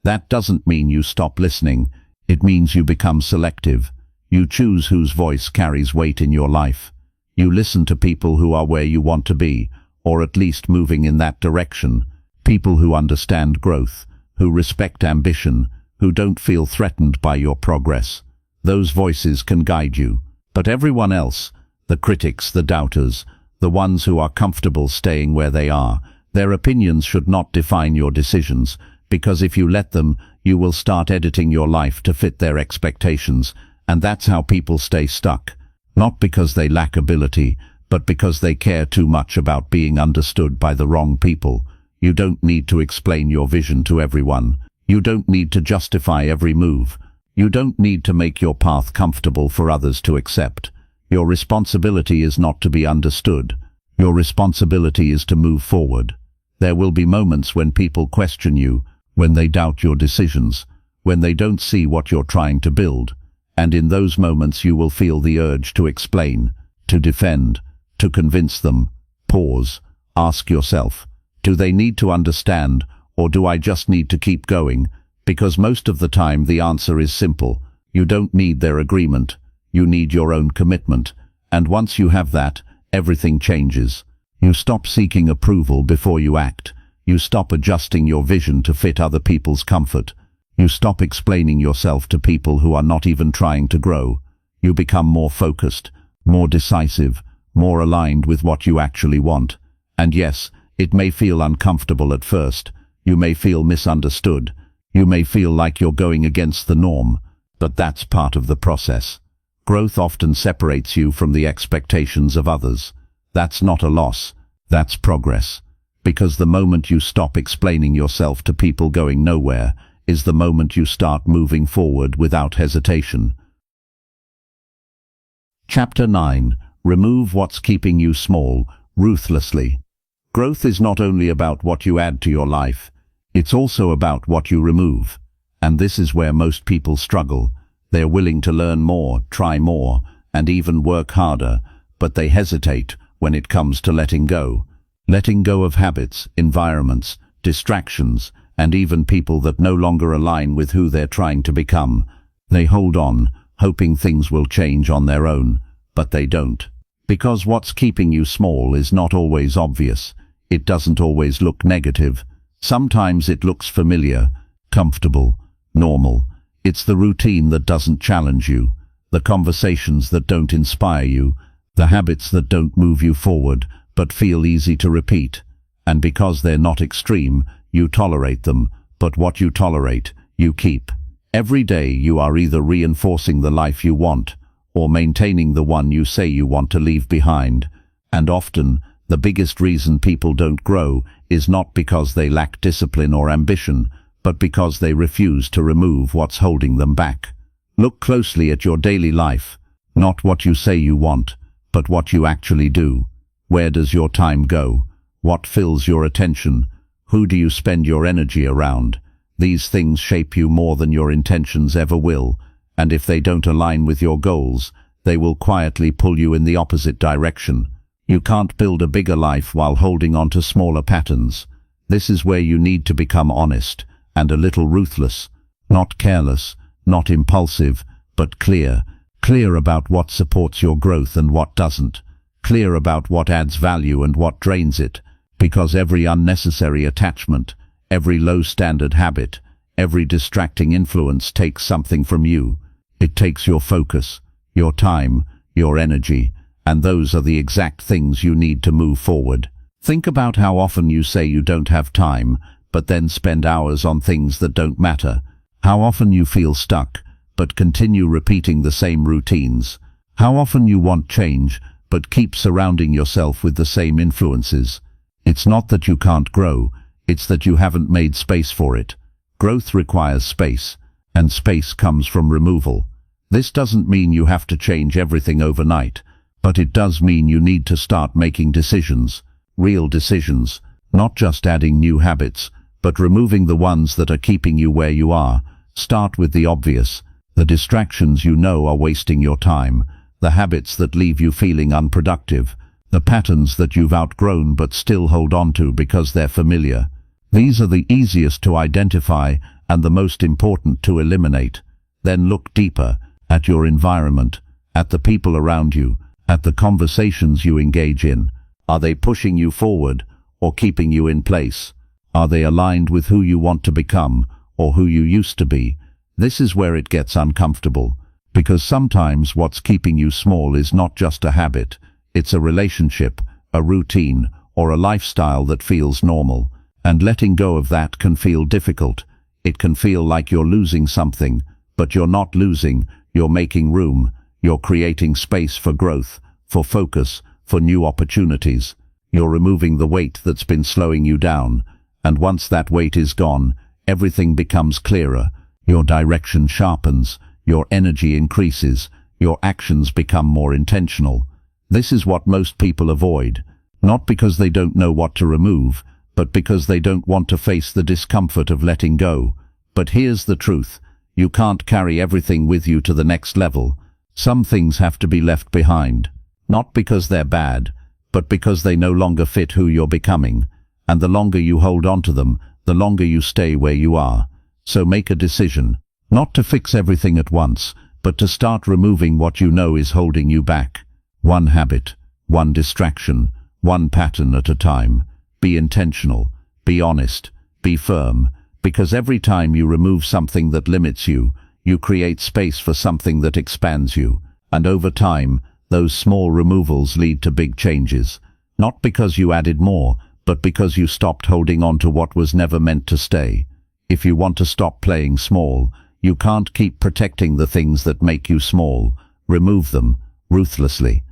That doesn't mean you stop listening. It means you become selective. You choose whose voice carries weight in your life. You listen to people who are where you want to be, or at least moving in that direction. People who understand growth, who respect ambition, who don't feel threatened by your progress. Those voices can guide you. But everyone else, the critics, the doubters, the ones who are comfortable staying where they are, their opinions should not define your decisions, because if you let them, you will start editing your life to fit their expectations, and that's how people stay stuck. Not because they lack ability, but because they care too much about being understood by the wrong people. You don't need to explain your vision to everyone. You don't need to justify every move. You don't need to make your path comfortable for others to accept. Your responsibility is not to be understood. Your responsibility is to move forward. There will be moments when people question you, when they doubt your decisions, when they don't see what you're trying to build. And in those moments you will feel the urge to explain, to defend, to convince them. Pause. Ask yourself, do they need to understand, or do I just need to keep going? Because most of the time the answer is simple. You don't need their agreement. You need your own commitment. And once you have that, everything changes. You stop seeking approval before you act. You stop adjusting your vision to fit other people's comfort. You stop explaining yourself to people who are not even trying to grow. You become more focused, more decisive, more aligned with what you actually want. And yes, it may feel uncomfortable at first. You may feel misunderstood. You may feel like you're going against the norm. But that's part of the process. Growth often separates you from the expectations of others. That's not a loss. That's progress. Because the moment you stop explaining yourself to people going nowhere is the moment you start moving forward without hesitation. Chapter 9. Remove what's keeping you small, ruthlessly. Growth is not only about what you add to your life, it's also about what you remove. And this is where most people struggle. They're willing to learn more, try more, and even work harder, but they hesitate when it comes to letting go. Letting go of habits, environments, distractions, and even people that no longer align with who they're trying to become. They hold on, hoping things will change on their own, but they don't. Because what's keeping you small is not always obvious. It doesn't always look negative. Sometimes it looks familiar, comfortable, normal. It's the routine that doesn't challenge you, the conversations that don't inspire you, the habits that don't move you forward, but feel easy to repeat. And because they're not extreme, you tolerate them, but what you tolerate, you keep. Every day you are either reinforcing the life you want, or maintaining the one you say you want to leave behind. And often, the biggest reason people don't grow is not because they lack discipline or ambition, but because they refuse to remove what's holding them back. Look closely at your daily life, not what you say you want, but what you actually do. Where does your time go? What fills your attention? Who do you spend your energy around? These things shape you more than your intentions ever will, and if they don't align with your goals, they will quietly pull you in the opposite direction. You can't build a bigger life while holding on to smaller patterns. This is where you need to become honest and a little ruthless, not careless, not impulsive, but clear. Clear about what supports your growth and what doesn't. Clear about what adds value and what drains it, because every unnecessary attachment, every low-standard habit, every distracting influence takes something from you. It takes your focus, your time, your energy, and those are the exact things you need to move forward. Think about how often you say you don't have time, but then spend hours on things that don't matter. How often you feel stuck, but continue repeating the same routines. How often you want change, but keep surrounding yourself with the same influences. It's not that you can't grow, it's that you haven't made space for it. Growth requires space, and space comes from removal. This doesn't mean you have to change everything overnight, but it does mean you need to start making decisions, real decisions, not just adding new habits, but removing the ones that are keeping you where you are. Start with the obvious, the distractions you know are wasting your time, the habits that leave you feeling unproductive, the patterns that you've outgrown but still hold on to because they're familiar. These are the easiest to identify and the most important to eliminate. Then look deeper, at your environment, at the people around you, at the conversations you engage in. Are they pushing you forward or keeping you in place? Are they aligned with who you want to become or who you used to be? This is where it gets uncomfortable, because sometimes what's keeping you small is not just a habit, it's a relationship, a routine, or a lifestyle that feels normal. And letting go of that can feel difficult. It can feel like you're losing something, but you're not losing, you're making room, you're creating space for growth, for focus, for new opportunities. You're removing the weight that's been slowing you down, and once that weight is gone, everything becomes clearer. Your direction sharpens, your energy increases, your actions become more intentional. This is what most people avoid, not because they don't know what to remove, but because they don't want to face the discomfort of letting go. But here's the truth, you can't carry everything with you to the next level. Some things have to be left behind, not because they're bad, but because they no longer fit who you're becoming. And the longer you hold on to them, the longer you stay where you are. So make a decision, not to fix everything at once, but to start removing what you know is holding you back. One habit, one distraction, one pattern at a time. Be intentional, be honest, be firm, because every time you remove something that limits you, you create space for something that expands you. And over time, those small removals lead to big changes. Not because you added more, but because you stopped holding on to what was never meant to stay. If you want to stop playing small, you can't keep protecting the things that make you small. Remove them, ruthlessly.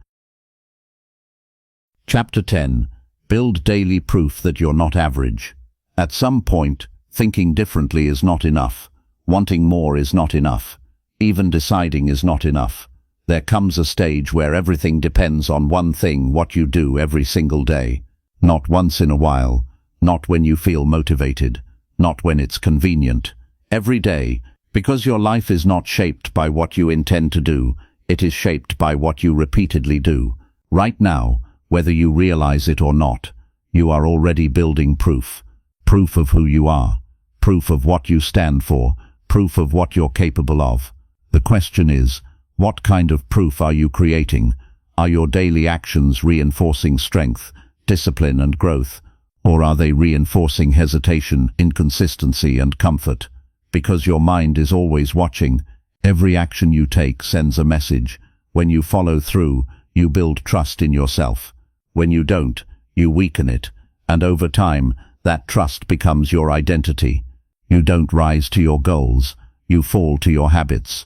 Chapter 10. Build daily proof that you're not average. At some point, thinking differently is not enough. Wanting more is not enough. Even deciding is not enough. There comes a stage where everything depends on one thing, what you do every single day. Not once in a while, not when you feel motivated, not when it's convenient. Every day, because your life is not shaped by what you intend to do, it is shaped by what you repeatedly do. Right now, whether you realize it or not, you are already building proof. Proof of who you are, proof of what you stand for, proof of what you're capable of. The question is, what kind of proof are you creating? Are your daily actions reinforcing strength, discipline and growth, or are they reinforcing hesitation, inconsistency and comfort? Because your mind is always watching, every action you take sends a message. When you follow through, you build trust in yourself. When you don't, you weaken it, and over time, that trust becomes your identity. You don't rise to your goals, you fall to your habits.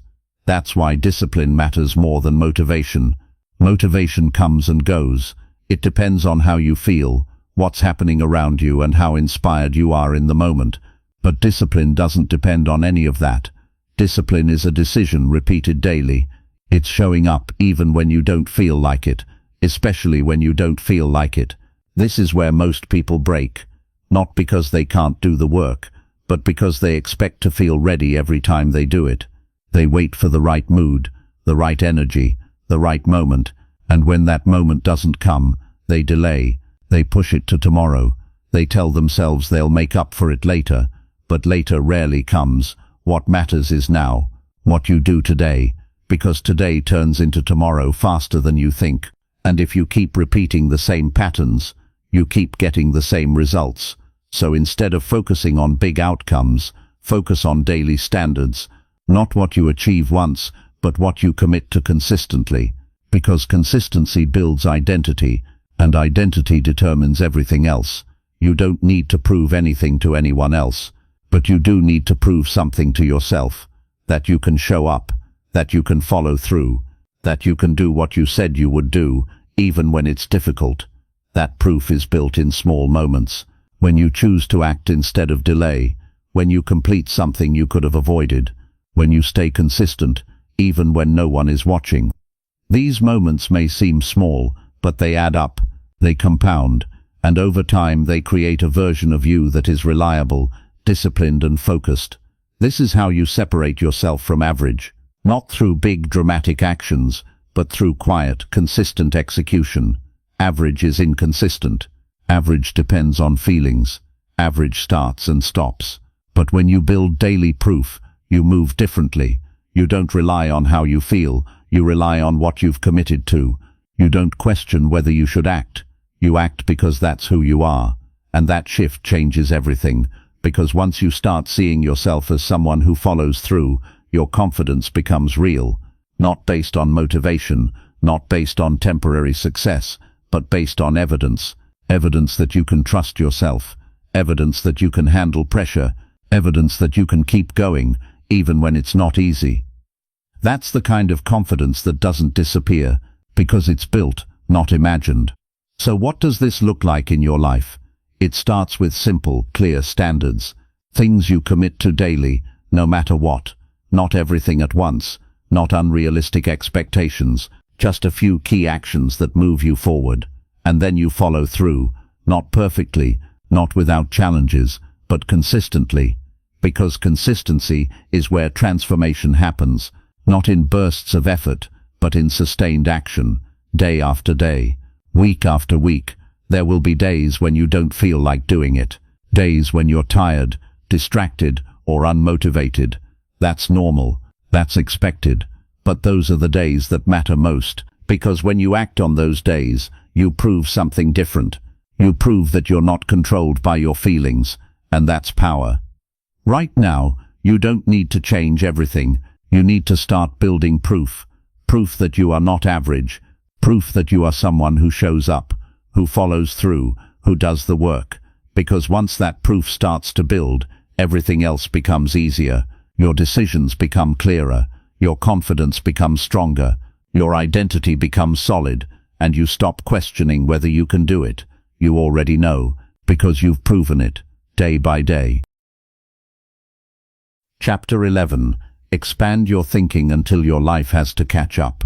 That's why discipline matters more than motivation. Motivation comes and goes. It depends on how you feel, what's happening around you, and how inspired you are in the moment. But discipline doesn't depend on any of that. Discipline is a decision repeated daily. It's showing up even when you don't feel like it, especially when you don't feel like it. This is where most people break, not because they can't do the work, but because they expect to feel ready every time they do it. They wait for the right mood, the right energy, the right moment, and when that moment doesn't come, they delay. They push it to tomorrow. They tell themselves they'll make up for it later, but later rarely comes. What matters is now, what you do today, because today turns into tomorrow faster than you think. And if you keep repeating the same patterns, you keep getting the same results. So instead of focusing on big outcomes, focus on daily standards, not what you achieve once, but what you commit to consistently, because consistency builds identity, and identity determines everything else. You don't need to prove anything to anyone else, but you do need to prove something to yourself, that you can show up, that you can follow through, that you can do what you said you would do, even when it's difficult. That proof is built in small moments, when you choose to act instead of delay, when you complete something you could have avoided, when you stay consistent, even when no one is watching. These moments may seem small, but they add up, they compound, and over time they create a version of you that is reliable, disciplined and focused. This is how you separate yourself from average, not through big dramatic actions, but through quiet, consistent execution. Average is inconsistent. Average depends on feelings. Average starts and stops. But when you build daily proof, you move differently. You don't rely on how you feel, you rely on what you've committed to. You don't question whether you should act. You act because that's who you are. And that shift changes everything, because once you start seeing yourself as someone who follows through, your confidence becomes real, not based on motivation, not based on temporary success, but based on evidence. Evidence that you can trust yourself, evidence that you can handle pressure, evidence that you can keep going, even when it's not easy. That's the kind of confidence that doesn't disappear, because it's built, not imagined. So what does this look like in your life? It starts with simple, clear standards, things you commit to daily, no matter what. Not everything at once, not unrealistic expectations, just a few key actions that move you forward. And then you follow through, not perfectly, not without challenges, but consistently. Because consistency is where transformation happens, not in bursts of effort, but in sustained action, day after day, week after week. There will be days when you don't feel like doing it, days when you're tired, distracted, or unmotivated. That's normal, that's expected, but those are the days that matter most, because when you act on those days, you prove something different. You prove that you're not controlled by your feelings, and that's power. Right now, you don't need to change everything. You need to start building proof. Proof that you are not average. Proof that you are someone who shows up, who follows through, who does the work. Because once that proof starts to build, everything else becomes easier. Your decisions become clearer. Your confidence becomes stronger. Your identity becomes solid, and you stop questioning whether you can do it. You already know, because you've proven it, day by day. Chapter 11. Expand your thinking until your life has to catch up.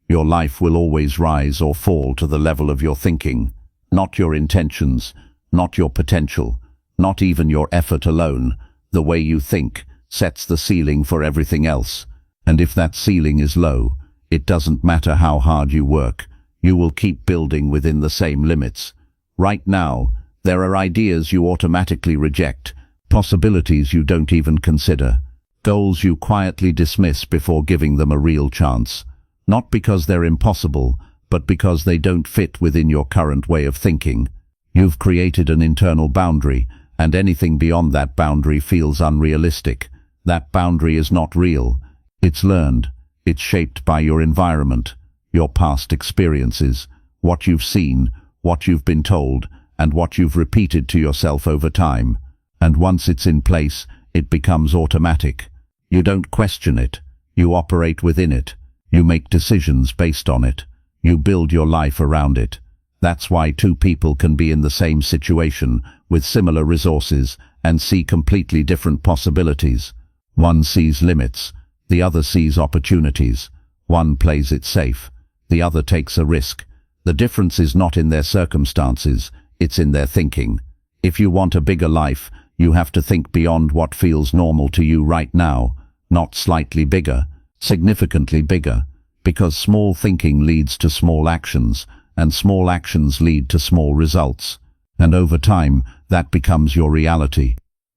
Your life will always rise or fall to the level of your thinking, not your intentions, not your potential, not even your effort alone. The way you think sets the ceiling for everything else. And if that ceiling is low, it doesn't matter how hard you work, you will keep building within the same limits. Right now, there are ideas you automatically reject, possibilities you don't even consider, goals you quietly dismiss before giving them a real chance. Not because they're impossible, but because they don't fit within your current way of thinking. You've created an internal boundary, and anything beyond that boundary feels unrealistic. That boundary is not real. It's learned. It's shaped by your environment, your past experiences, what you've seen, what you've been told, and what you've repeated to yourself over time. And once it's in place, it becomes automatic. You don't question it. You operate within it. You make decisions based on it. You build your life around it. That's why two people can be in the same situation, with similar resources, and see completely different possibilities. One sees limits. The other sees opportunities. One plays it safe. The other takes a risk. The difference is not in their circumstances, it's in their thinking. If you want a bigger life, you have to think beyond what feels normal to you right now, not slightly bigger, significantly bigger, because small thinking leads to small actions, and small actions lead to small results. And over time, that becomes your reality.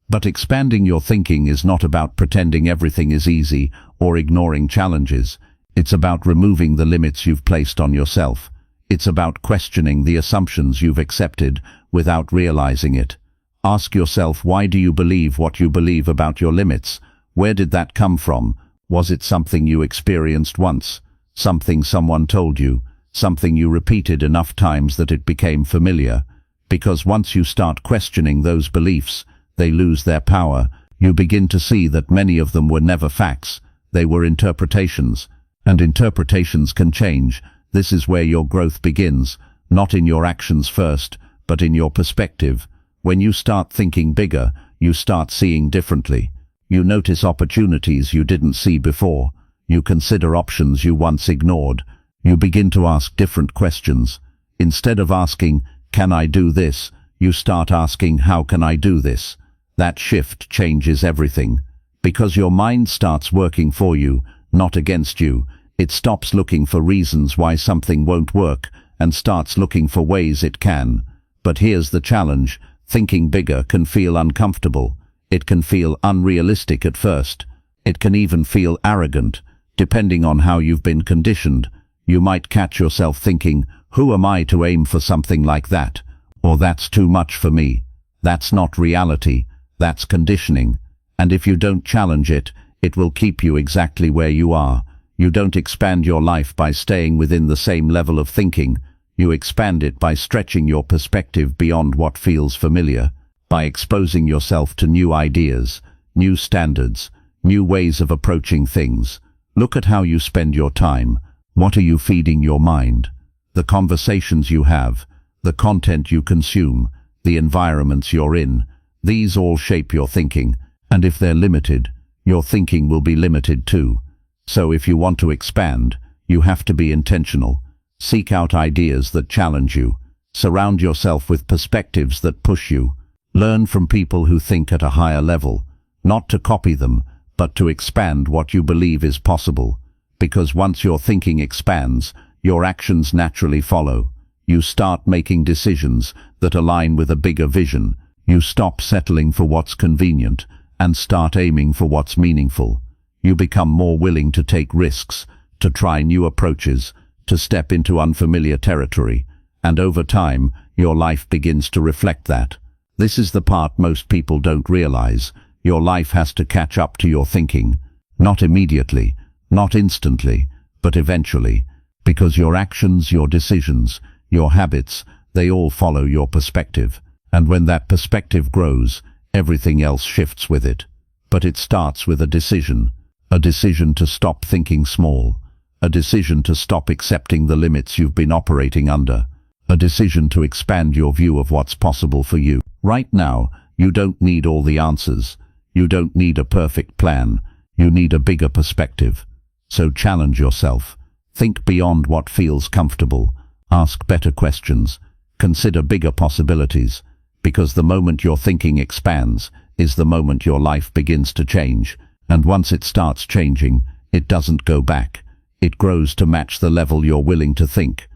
But expanding your thinking is not about pretending everything is easy or ignoring challenges. It's about removing the limits you've placed on yourself. It's about questioning the assumptions you've accepted without realizing it. Ask yourself, why do you believe what you believe about your limits? Where did that come from? Was it something you experienced once? Something someone told you? Something you repeated enough times that it became familiar? Because once you start questioning those beliefs, they lose their power. You begin to see that many of them were never facts. They were interpretations. And interpretations can change. This is where your growth begins, not in your actions first, but in your perspective. When you start thinking bigger, you start seeing differently. You notice opportunities you didn't see before. You consider options you once ignored. You begin to ask different questions. Instead of asking, "Can I do this?" you start asking, "How can I do this?" That shift changes everything. Because your mind starts working for you, not against you. It stops looking for reasons why something won't work and starts looking for ways it can. But here's the challenge. Thinking bigger can feel uncomfortable. It can feel unrealistic at first. It can even feel arrogant, depending on how you've been conditioned. You might catch yourself thinking, "Who am I to aim for something like that?" Or "That's too much for me." That's not reality. That's conditioning. And if you don't challenge it, it will keep you exactly where you are. You don't expand your life by staying within the same level of thinking. You expand it by stretching your perspective beyond what feels familiar, by exposing yourself to new ideas, new standards, new ways of approaching things. Look at how you spend your time. What are you feeding your mind? The conversations you have, the content you consume, the environments you're in, these all shape your thinking, and if they're limited, your thinking will be limited too. So if you want to expand, you have to be intentional. Seek out ideas that challenge you. Surround yourself with perspectives that push you. Learn from people who think at a higher level, not to copy them, but to expand what you believe is possible. Because once your thinking expands, your actions naturally follow. You start making decisions that align with a bigger vision. You stop settling for what's convenient and start aiming for what's meaningful. You become more willing to take risks, to try new approaches, to step into unfamiliar territory, and over time, your life begins to reflect that. This is the part most people don't realize. Your life has to catch up to your thinking. Not immediately, not instantly, but eventually, because your actions, your decisions, your habits, they all follow your perspective. And when that perspective grows, everything else shifts with it. But it starts with a decision to stop thinking small, a decision to stop accepting the limits you've been operating under, a decision to expand your view of what's possible for you. Right now, you don't need all the answers. You don't need a perfect plan. You need a bigger perspective. So challenge yourself. Think beyond what feels comfortable. Ask better questions. Consider bigger possibilities. Because the moment your thinking expands is the moment your life begins to change. And once it starts changing, it doesn't go back. It grows to match the level you're willing to think.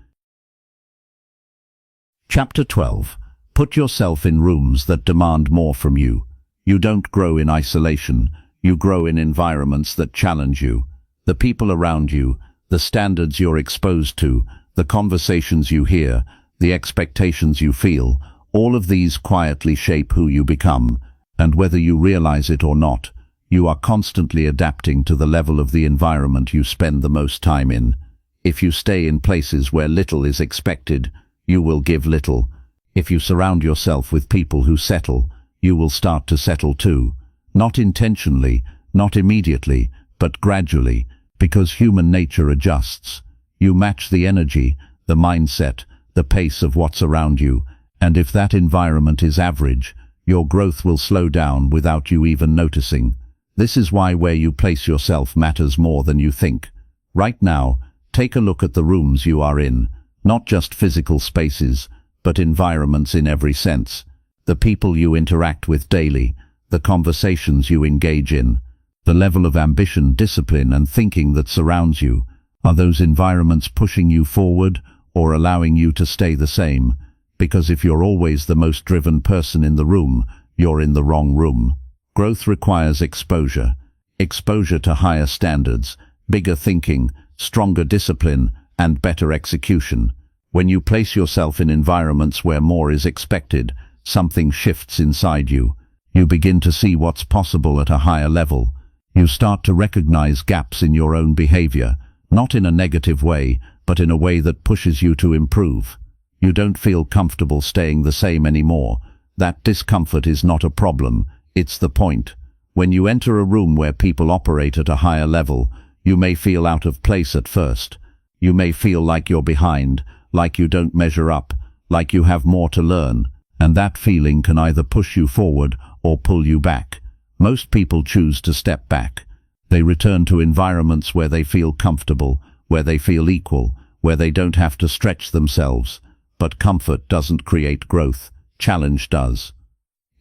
Chapter 12. Put yourself in rooms that demand more from you. You don't grow in isolation. You grow in environments that challenge you. The people around you, the standards you're exposed to, the conversations you hear, the expectations you feel, all of these quietly shape who you become. And whether you realize it or not, you are constantly adapting to the level of the environment you spend the most time in. If you stay in places where little is expected, you will give little. If you surround yourself with people who settle, you will start to settle too. Not intentionally, not immediately, but gradually, because human nature adjusts. You match the energy, the mindset, the pace of what's around you, and if that environment is average, your growth will slow down without you even noticing. This is why where you place yourself matters more than you think. Right now, take a look at the rooms you are in, not just physical spaces, but environments in every sense. The people you interact with daily, the conversations you engage in, the level of ambition, discipline, and thinking that surrounds you. Are those environments pushing you forward or allowing you to stay the same? Because if you're always the most driven person in the room, you're in the wrong room. Growth requires exposure. Exposure to higher standards, bigger thinking, stronger discipline, and better execution. When you place yourself in environments where more is expected, something shifts inside you. You begin to see what's possible at a higher level. You start to recognize gaps in your own behavior, not in a negative way, but in a way that pushes you to improve. You don't feel comfortable staying the same anymore. That discomfort is not a problem, it's the point. When you enter a room where people operate at a higher level, you may feel out of place at first. You may feel like you're behind, like you don't measure up, like you have more to learn, and that feeling can either push you forward or pull you back. Most people choose to step back. They return to environments where they feel comfortable, where they feel equal, where they don't have to stretch themselves. But comfort doesn't create growth, challenge does.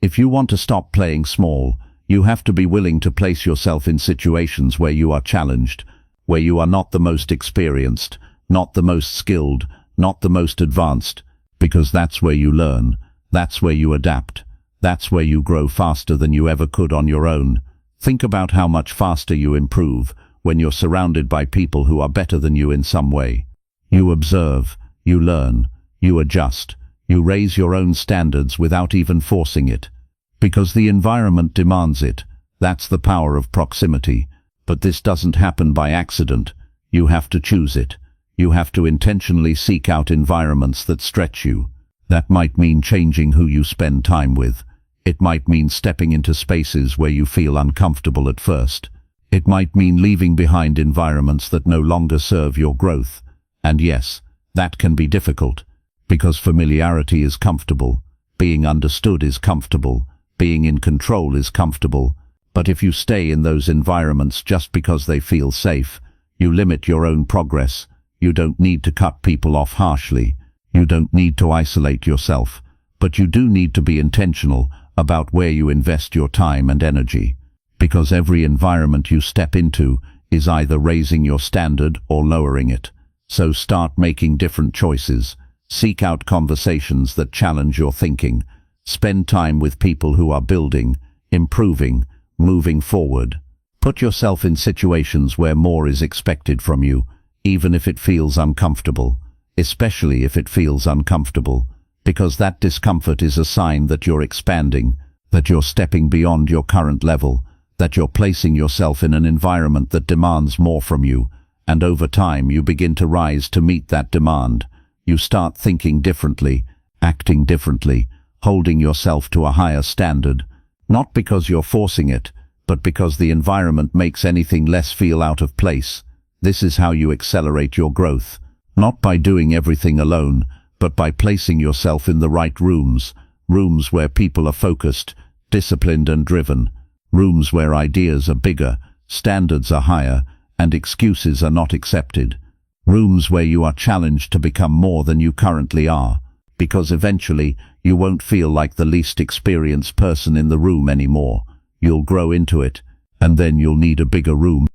If you want to stop playing small, you have to be willing to place yourself in situations where you are challenged, where you are not the most experienced, not the most skilled, not the most advanced, because that's where you learn, that's where you adapt, that's where you grow faster than you ever could on your own. Think about how much faster you improve when you're surrounded by people who are better than you in some way. You observe, you learn, you adjust, you raise your own standards without even forcing it. Because the environment demands it. That's the power of proximity. But this doesn't happen by accident. You have to choose it. You have to intentionally seek out environments that stretch you. That might mean changing who you spend time with. It might mean stepping into spaces where you feel uncomfortable at first. It might mean leaving behind environments that no longer serve your growth. And yes, that can be difficult, because familiarity is comfortable, being understood is comfortable, being in control is comfortable. But if you stay in those environments just because they feel safe, you limit your own progress. You don't need to cut people off harshly. You don't need to isolate yourself. But you do need to be intentional about where you invest your time and energy. Because every environment you step into is either raising your standard or lowering it. So start making different choices. Seek out conversations that challenge your thinking. Spend time with people who are building, improving, moving forward. Put yourself in situations where more is expected from you, even if it feels uncomfortable, especially if it feels uncomfortable, because that discomfort is a sign that you're expanding, that you're stepping beyond your current level, that you're placing yourself in an environment that demands more from you, and over time you begin to rise to meet that demand. You start thinking differently, acting differently, holding yourself to a higher standard, not because you're forcing it, but because the environment makes anything less feel out of place. This is how you accelerate your growth, not by doing everything alone, but by placing yourself in the right rooms, rooms where people are focused, disciplined and driven, rooms where ideas are bigger, standards are higher, and excuses are not accepted, rooms where you are challenged to become more than you currently are, because eventually you won't feel like the least experienced person in the room anymore. You'll grow into it, and then you'll need a bigger room.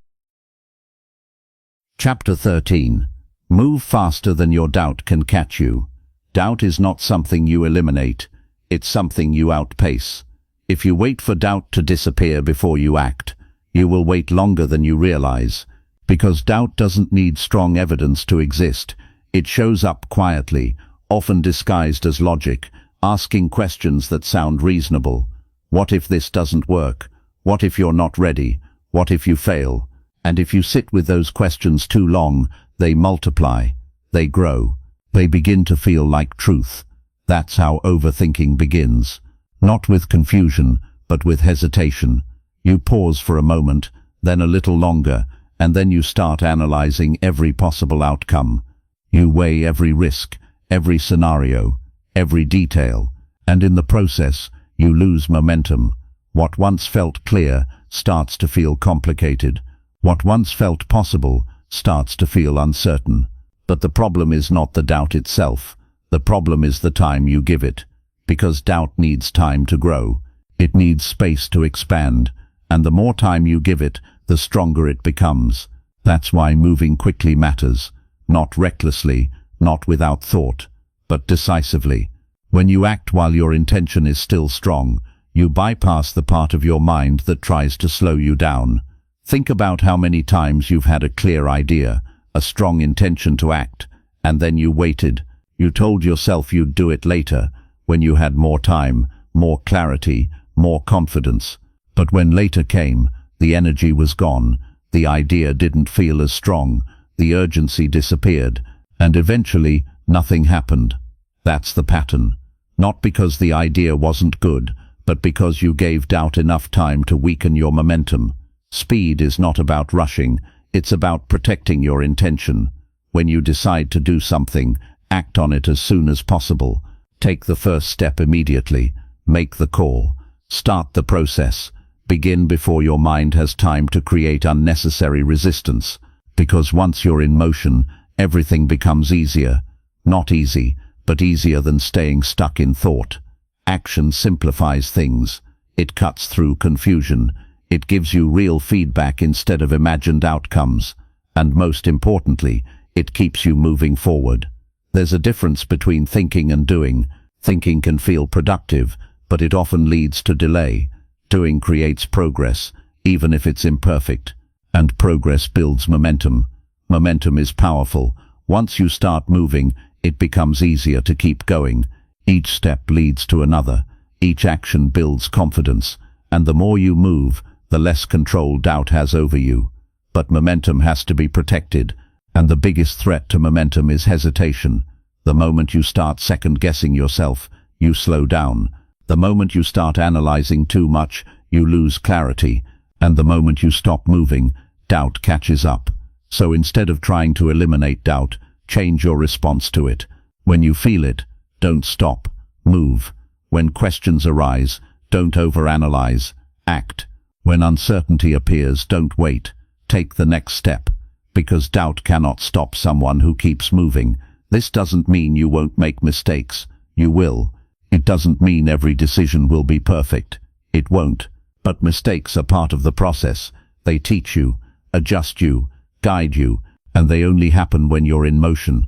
Chapter 13. Move faster than your doubt can catch you. Doubt is not something you eliminate, it's something you outpace. If you wait for doubt to disappear before you act, you will wait longer than you realize. Because doubt doesn't need strong evidence to exist. It shows up quietly, often disguised as logic, asking questions that sound reasonable. What if this doesn't work? What if you're not ready? What if you fail? And if you sit with those questions too long, they multiply, they grow, they begin to feel like truth. That's how overthinking begins. Not with confusion, but with hesitation. You pause for a moment, then a little longer, and then you start analyzing every possible outcome. You weigh every risk, every scenario, every detail, and in the process, you lose momentum. What once felt clear starts to feel complicated. What once felt possible starts to feel uncertain. But the problem is not the doubt itself. The problem is the time you give it. Because doubt needs time to grow. It needs space to expand. And the more time you give it, the stronger it becomes. That's why moving quickly matters. Not recklessly, not without thought, but decisively. When you act while your intention is still strong, you bypass the part of your mind that tries to slow you down. Think about how many times you've had a clear idea, a strong intention to act, and then you waited. You told yourself you'd do it later, when you had more time, more clarity, more confidence. But when later came, the energy was gone, the idea didn't feel as strong, the urgency disappeared, and eventually nothing happened. That's the pattern. Not because the idea wasn't good, but because you gave doubt enough time to weaken your momentum. Speed is not about rushing, it's about protecting your intention. When you decide to do something, act on it as soon as possible. Take the first step immediately. Make the call. Start the process. Begin before your mind has time to create unnecessary resistance. Because once you're in motion, everything becomes easier. Not easy, but easier than staying stuck in thought. Action simplifies things. It cuts through confusion. It gives you real feedback instead of imagined outcomes. And most importantly, it keeps you moving forward. There's a difference between thinking and doing. Thinking can feel productive, but it often leads to delay. Doing creates progress, even if it's imperfect. And progress builds momentum. Momentum is powerful. Once you start moving, it becomes easier to keep going. Each step leads to another. Each action builds confidence. And the more you move, the less control doubt has over you. But momentum has to be protected. And the biggest threat to momentum is hesitation. The moment you start second-guessing yourself, you slow down. The moment you start analyzing too much, you lose clarity. And the moment you stop moving, doubt catches up. So instead of trying to eliminate doubt, change your response to it. When you feel it, don't stop. Move. When questions arise, don't overanalyze. Act. When uncertainty appears, don't wait. Take the next step. Because doubt cannot stop someone who keeps moving. This doesn't mean you won't make mistakes. You will. It doesn't mean every decision will be perfect. It won't. But mistakes are part of the process. They teach you, adjust you, guide you, and they only happen when you're in motion.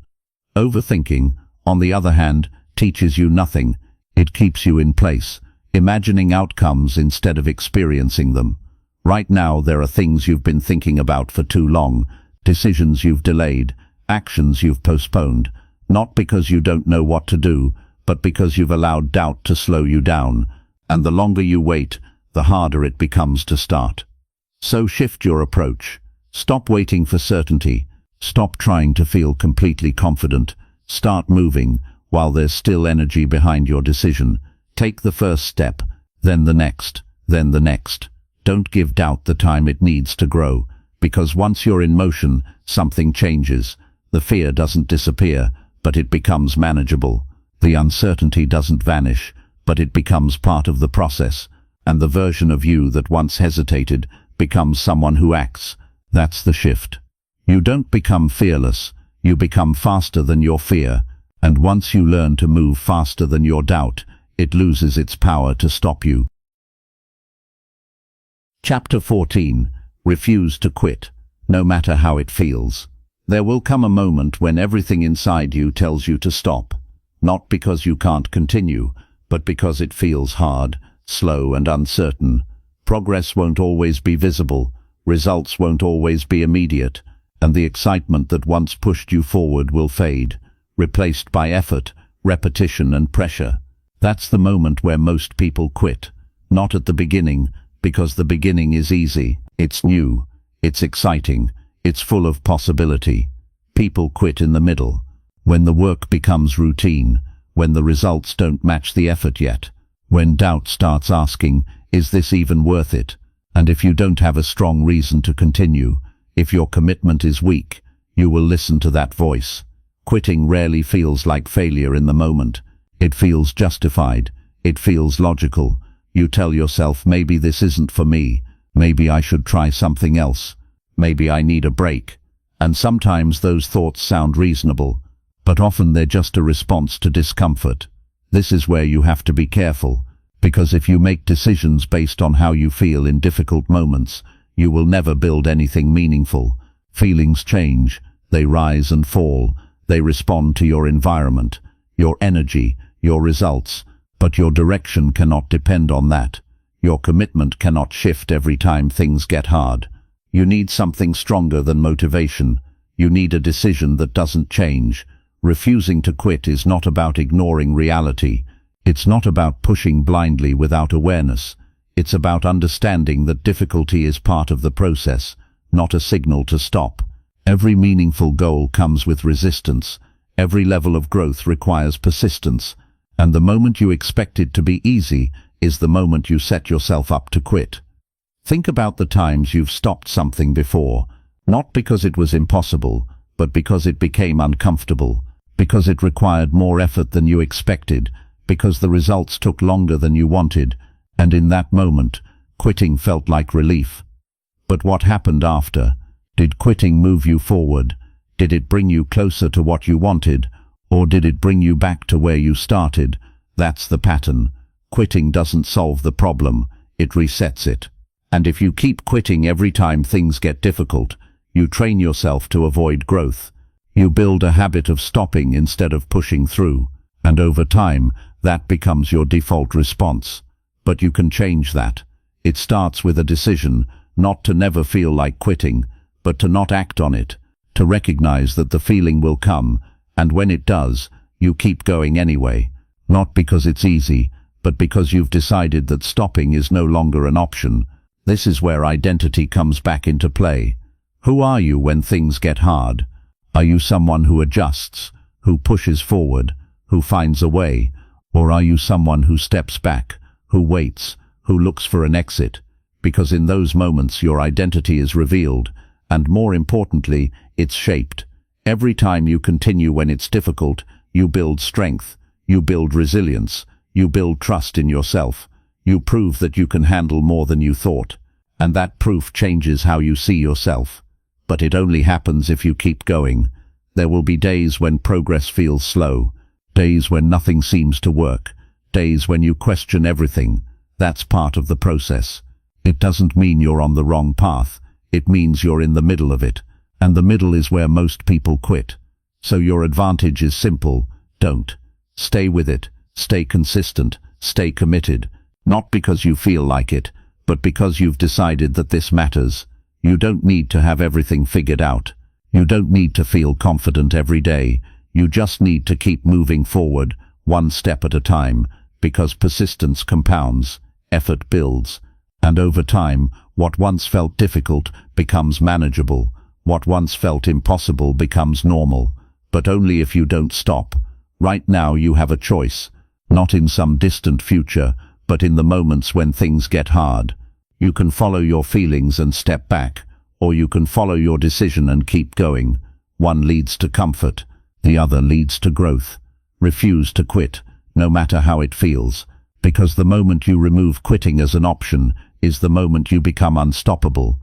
Overthinking, on the other hand, teaches you nothing. It keeps you in place, imagining outcomes instead of experiencing them. Right now there are things you've been thinking about for too long, decisions you've delayed, actions you've postponed, not because you don't know what to do, but because you've allowed doubt to slow you down. And the longer you wait, the harder it becomes to start. So shift your approach. Stop waiting for certainty. Stop trying to feel completely confident. Start moving while there's still energy behind your decision. Take the first step, then the next, then the next. Don't give doubt the time it needs to grow, because once you're in motion, something changes. The fear doesn't disappear, but it becomes manageable. The uncertainty doesn't vanish, but it becomes part of the process. And the version of you that once hesitated becomes someone who acts. That's the shift. You don't become fearless. You become faster than your fear. And once you learn to move faster than your doubt, it loses its power to stop you. Chapter 14. Refuse to quit, no matter how it feels. There will come a moment when everything inside you tells you to stop. Not because you can't continue, but because it feels hard, slow and uncertain. Progress won't always be visible, results won't always be immediate, and the excitement that once pushed you forward will fade, replaced by effort, repetition and pressure. That's the moment where most people quit. Not at the beginning, because the beginning is easy. It's new, it's exciting, it's full of possibility. People quit in the middle, when the work becomes routine, when the results don't match the effort yet, when doubt starts asking, is this even worth it? And if you don't have a strong reason to continue, if your commitment is weak, you will listen to that voice. Quitting rarely feels like failure in the moment. It feels justified. It feels logical. You tell yourself, maybe this isn't for me. Maybe I should try something else. Maybe I need a break. And sometimes those thoughts sound reasonable, but often they're just a response to discomfort. This is where you have to be careful, because if you make decisions based on how you feel in difficult moments, you will never build anything meaningful. Feelings change. They rise and fall. They respond to your environment, your energy, your results, but your direction cannot depend on that. Your commitment cannot shift every time things get hard. You need something stronger than motivation. You need a decision that doesn't change. Refusing to quit is not about ignoring reality. It's not about pushing blindly without awareness. It's about understanding that difficulty is part of the process, not a signal to stop. Every meaningful goal comes with resistance. Every level of growth requires persistence. And the moment you expect it to be easy is the moment you set yourself up to quit. Think about the times you've stopped something before, not because it was impossible, but because it became uncomfortable, because it required more effort than you expected, because the results took longer than you wanted, and in that moment, quitting felt like relief. But what happened after? Did quitting move you forward? Did it bring you closer to what you wanted? Or did it bring you back to where you started? That's the pattern. Quitting doesn't solve the problem, it resets it. And if you keep quitting every time things get difficult, you train yourself to avoid growth. You build a habit of stopping instead of pushing through, and over time, that becomes your default response. But you can change that. It starts with a decision, not to never feel like quitting, but to not act on it, to recognize that the feeling will come, and when it does, you keep going anyway. Not because it's easy, but because you've decided that stopping is no longer an option. This is where identity comes back into play. Who are you when things get hard? Are you someone who adjusts, who pushes forward, who finds a way? Or are you someone who steps back, who waits, who looks for an exit? Because in those moments your identity is revealed, and more importantly, it's shaped. Every time you continue when it's difficult, you build strength, you build resilience, you build trust in yourself. You prove that you can handle more than you thought, and that proof changes how you see yourself. But it only happens if you keep going. There will be days when progress feels slow, days when nothing seems to work, days when you question everything. That's part of the process. It doesn't mean you're on the wrong path. It means you're in the middle of it, and the middle is where most people quit. So your advantage is simple. Don't. Stay with it. Stay consistent. Stay committed. Not because you feel like it, but because you've decided that this matters. You don't need to have everything figured out. You don't need to feel confident every day. You just need to keep moving forward, one step at a time, because persistence compounds, effort builds, and over time, what once felt difficult becomes manageable. What once felt impossible becomes normal, but only if you don't stop. Right now you have a choice, not in some distant future, but in the moments when things get hard. You can follow your feelings and step back, or you can follow your decision and keep going. One leads to comfort, the other leads to growth. Refuse to quit, no matter how it feels, because the moment you remove quitting as an option is the moment you become unstoppable.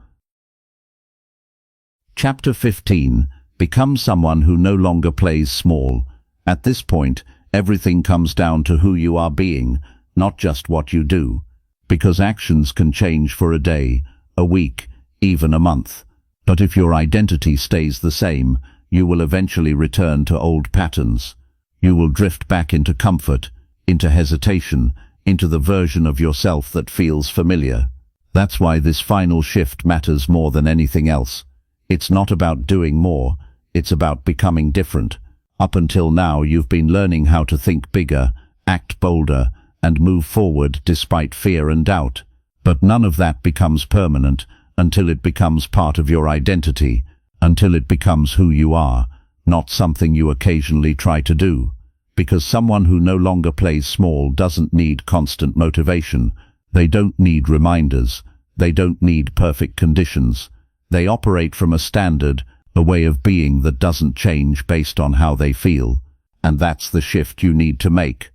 Chapter 15. Become someone who no longer plays small. At this point, everything comes down to who you are being, not just what you do, because actions can change for a day, a week, even a month. But if your identity stays the same, you will eventually return to old patterns. You will drift back into comfort, into hesitation, into the version of yourself that feels familiar. That's why this final shift matters more than anything else. It's not about doing more, it's about becoming different. Up until now, you've been learning how to think bigger, act bolder, and move forward despite fear and doubt. But none of that becomes permanent until it becomes part of your identity, until it becomes who you are, not something you occasionally try to do. Because someone who no longer plays small doesn't need constant motivation. They don't need reminders. They don't need perfect conditions. They operate from a standard, a way of being that doesn't change based on how they feel. And that's the shift you need to make.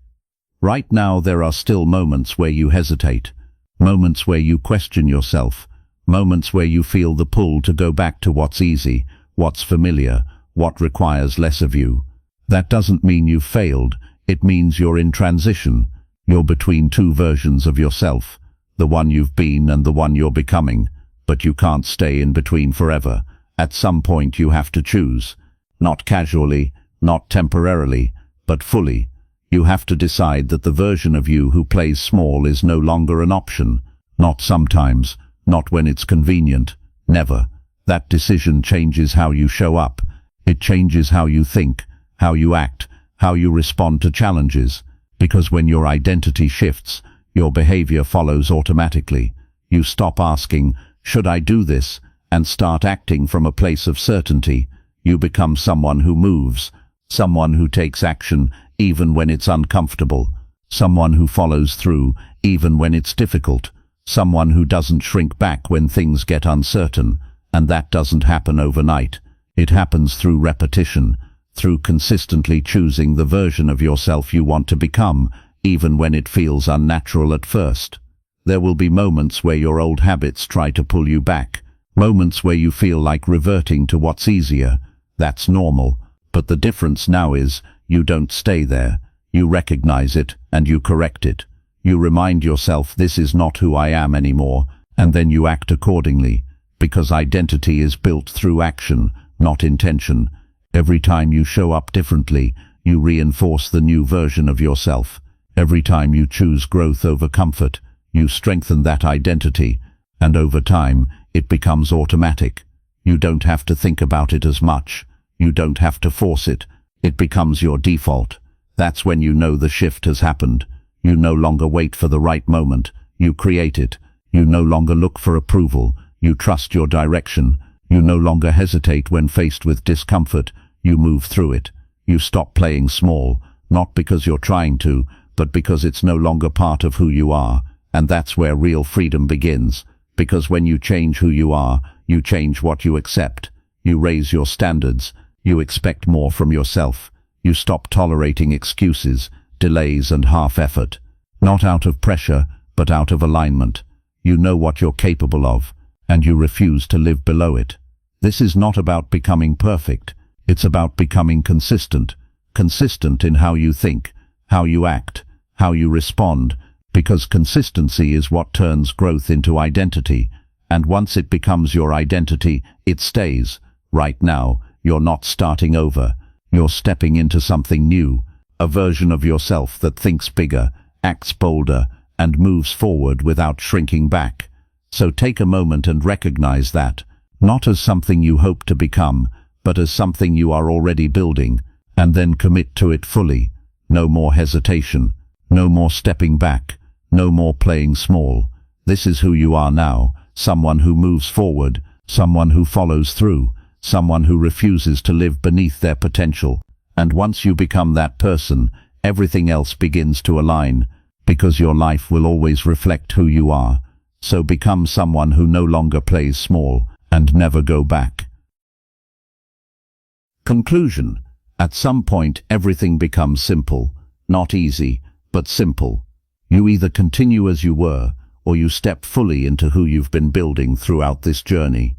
Right now there are still moments where you hesitate, moments where you question yourself, moments where you feel the pull to go back to what's easy, what's familiar, what requires less of you. That doesn't mean you've failed. It means you're in transition. You're between two versions of yourself, the one you've been and the one you're becoming. But you can't stay in between forever. At some point you have to choose. Not casually, not temporarily, but fully. You have to decide that the version of you who plays small is no longer an option. Not sometimes, not when it's convenient, never. That decision changes how you show up. It changes how you think, how you act, how you respond to challenges. Because when your identity shifts, your behavior follows automatically. You stop asking, "Should I do this?" and start acting from a place of certainty. You become someone who moves, someone who takes action even when it's uncomfortable, someone who follows through even when it's difficult, someone who doesn't shrink back when things get uncertain. And that doesn't happen overnight. It happens through repetition, through consistently choosing the version of yourself you want to become, even when it feels unnatural at first. There will be moments where your old habits try to pull you back, moments where you feel like reverting to what's easier. That's normal, but the difference now is you don't stay there. You recognize it and you correct it. You remind yourself, "This is not who I am anymore," and then you act accordingly, because identity is built through action, not intention. Every time you show up differently, you reinforce the new version of yourself. Every time you choose growth over comfort, you strengthen that identity, and over time, it becomes automatic. You don't have to think about it as much. You don't have to force it. It becomes your default. That's when you know the shift has happened. You no longer wait for the right moment. You create it. You no longer look for approval. You trust your direction. You no longer hesitate when faced with discomfort. You move through it. You stop playing small, not because you're trying to, but because it's no longer part of who you are. And that's where real freedom begins. Because when you change who you are, you change what you accept. You raise your standards. You expect more from yourself. You stop tolerating excuses, delays and half-effort. Not out of pressure, but out of alignment. You know what you're capable of, and you refuse to live below it. This is not about becoming perfect. It's about becoming consistent. Consistent in how you think, how you act, how you respond, because consistency is what turns growth into identity. And once it becomes your identity, it stays. Right now, you're not starting over. You're stepping into something new, a version of yourself that thinks bigger, acts bolder, and moves forward without shrinking back. So take a moment and recognize that, not as something you hope to become, but as something you are already building, and then commit to it fully. No more hesitation, no more stepping back, no more playing small. This is who you are now, someone who moves forward, someone who follows through, someone who refuses to live beneath their potential. And once you become that person, everything else begins to align, because your life will always reflect who you are. So become someone who no longer plays small, and never go back. Conclusion. At some point, everything becomes simple. Not easy, but simple. You either continue as you were, or you step fully into who you've been building throughout this journey.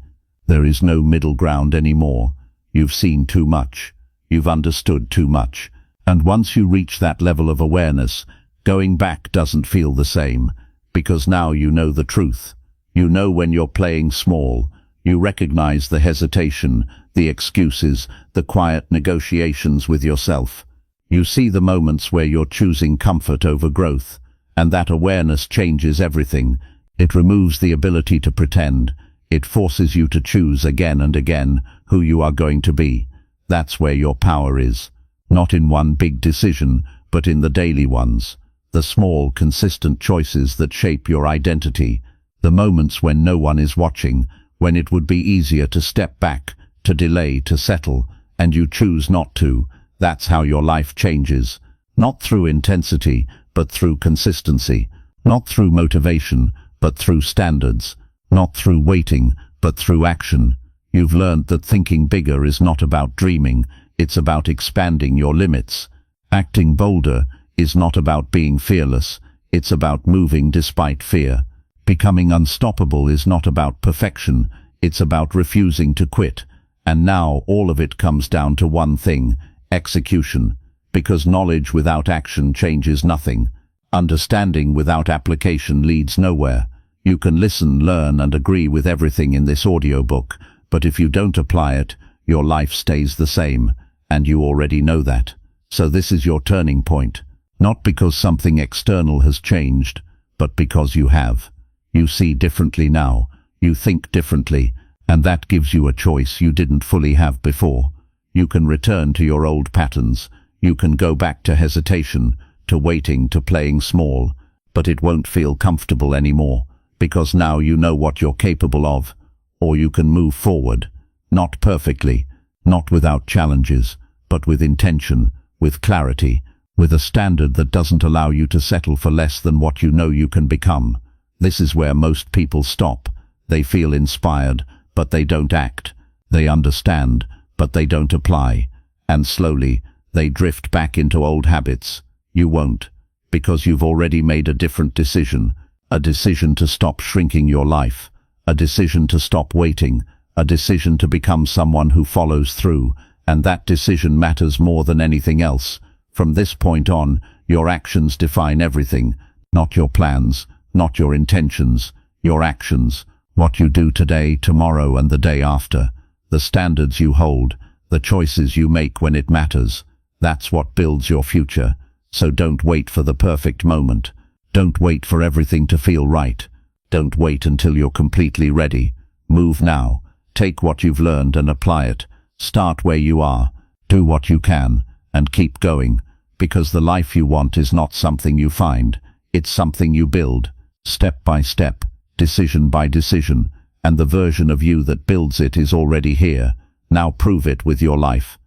There is no middle ground anymore. You've seen too much. You've understood too much. And once you reach that level of awareness, going back doesn't feel the same, because now you know the truth. You know when you're playing small. You recognize the hesitation, the excuses, the quiet negotiations with yourself. You see the moments where you're choosing comfort over growth, and that awareness changes everything. It removes the ability to pretend. It forces you to choose again and again who you are going to be. That's where your power is. Not in one big decision, but in the daily ones. The small, consistent choices that shape your identity. The moments when no one is watching, when it would be easier to step back, to delay, to settle, and you choose not to. That's how your life changes. Not through intensity, but through consistency. Not through motivation, but through standards. Not through waiting, but through action. You've learned that thinking bigger is not about dreaming, it's about expanding your limits. Acting bolder is not about being fearless, it's about moving despite fear. Becoming unstoppable is not about perfection, it's about refusing to quit. And now all of it comes down to one thing: execution. Because knowledge without action changes nothing. Understanding without application leads nowhere. You can listen, learn, and agree with everything in this audiobook, but if you don't apply it, your life stays the same, and you already know that. So this is your turning point. Not because something external has changed, but because you have. You see differently now, you think differently, and that gives you a choice you didn't fully have before. You can return to your old patterns, you can go back to hesitation, to waiting, to playing small, but it won't feel comfortable anymore, because now you know what you're capable of. Or you can move forward, not perfectly, not without challenges, but with intention, with clarity, with a standard that doesn't allow you to settle for less than what you know you can become. This is where most people stop. They feel inspired, but they don't act. They understand, but they don't apply. And slowly, they drift back into old habits. You won't, because you've already made a different decision. A decision to stop shrinking your life. A decision to stop waiting. A decision to become someone who follows through. And that decision matters more than anything else. From this point on, your actions define everything. Not your plans, not your intentions, your actions. What you do today, tomorrow, and the day after. The standards you hold, the choices you make when it matters. That's what builds your future. So don't wait for the perfect moment. Don't wait for everything to feel right. Don't wait until you're completely ready. Move now. Take what you've learned and apply it. Start where you are. Do what you can. And keep going. Because the life you want is not something you find. It's something you build. Step by step. Decision by decision. And the version of you that builds it is already here. Now prove it with your life.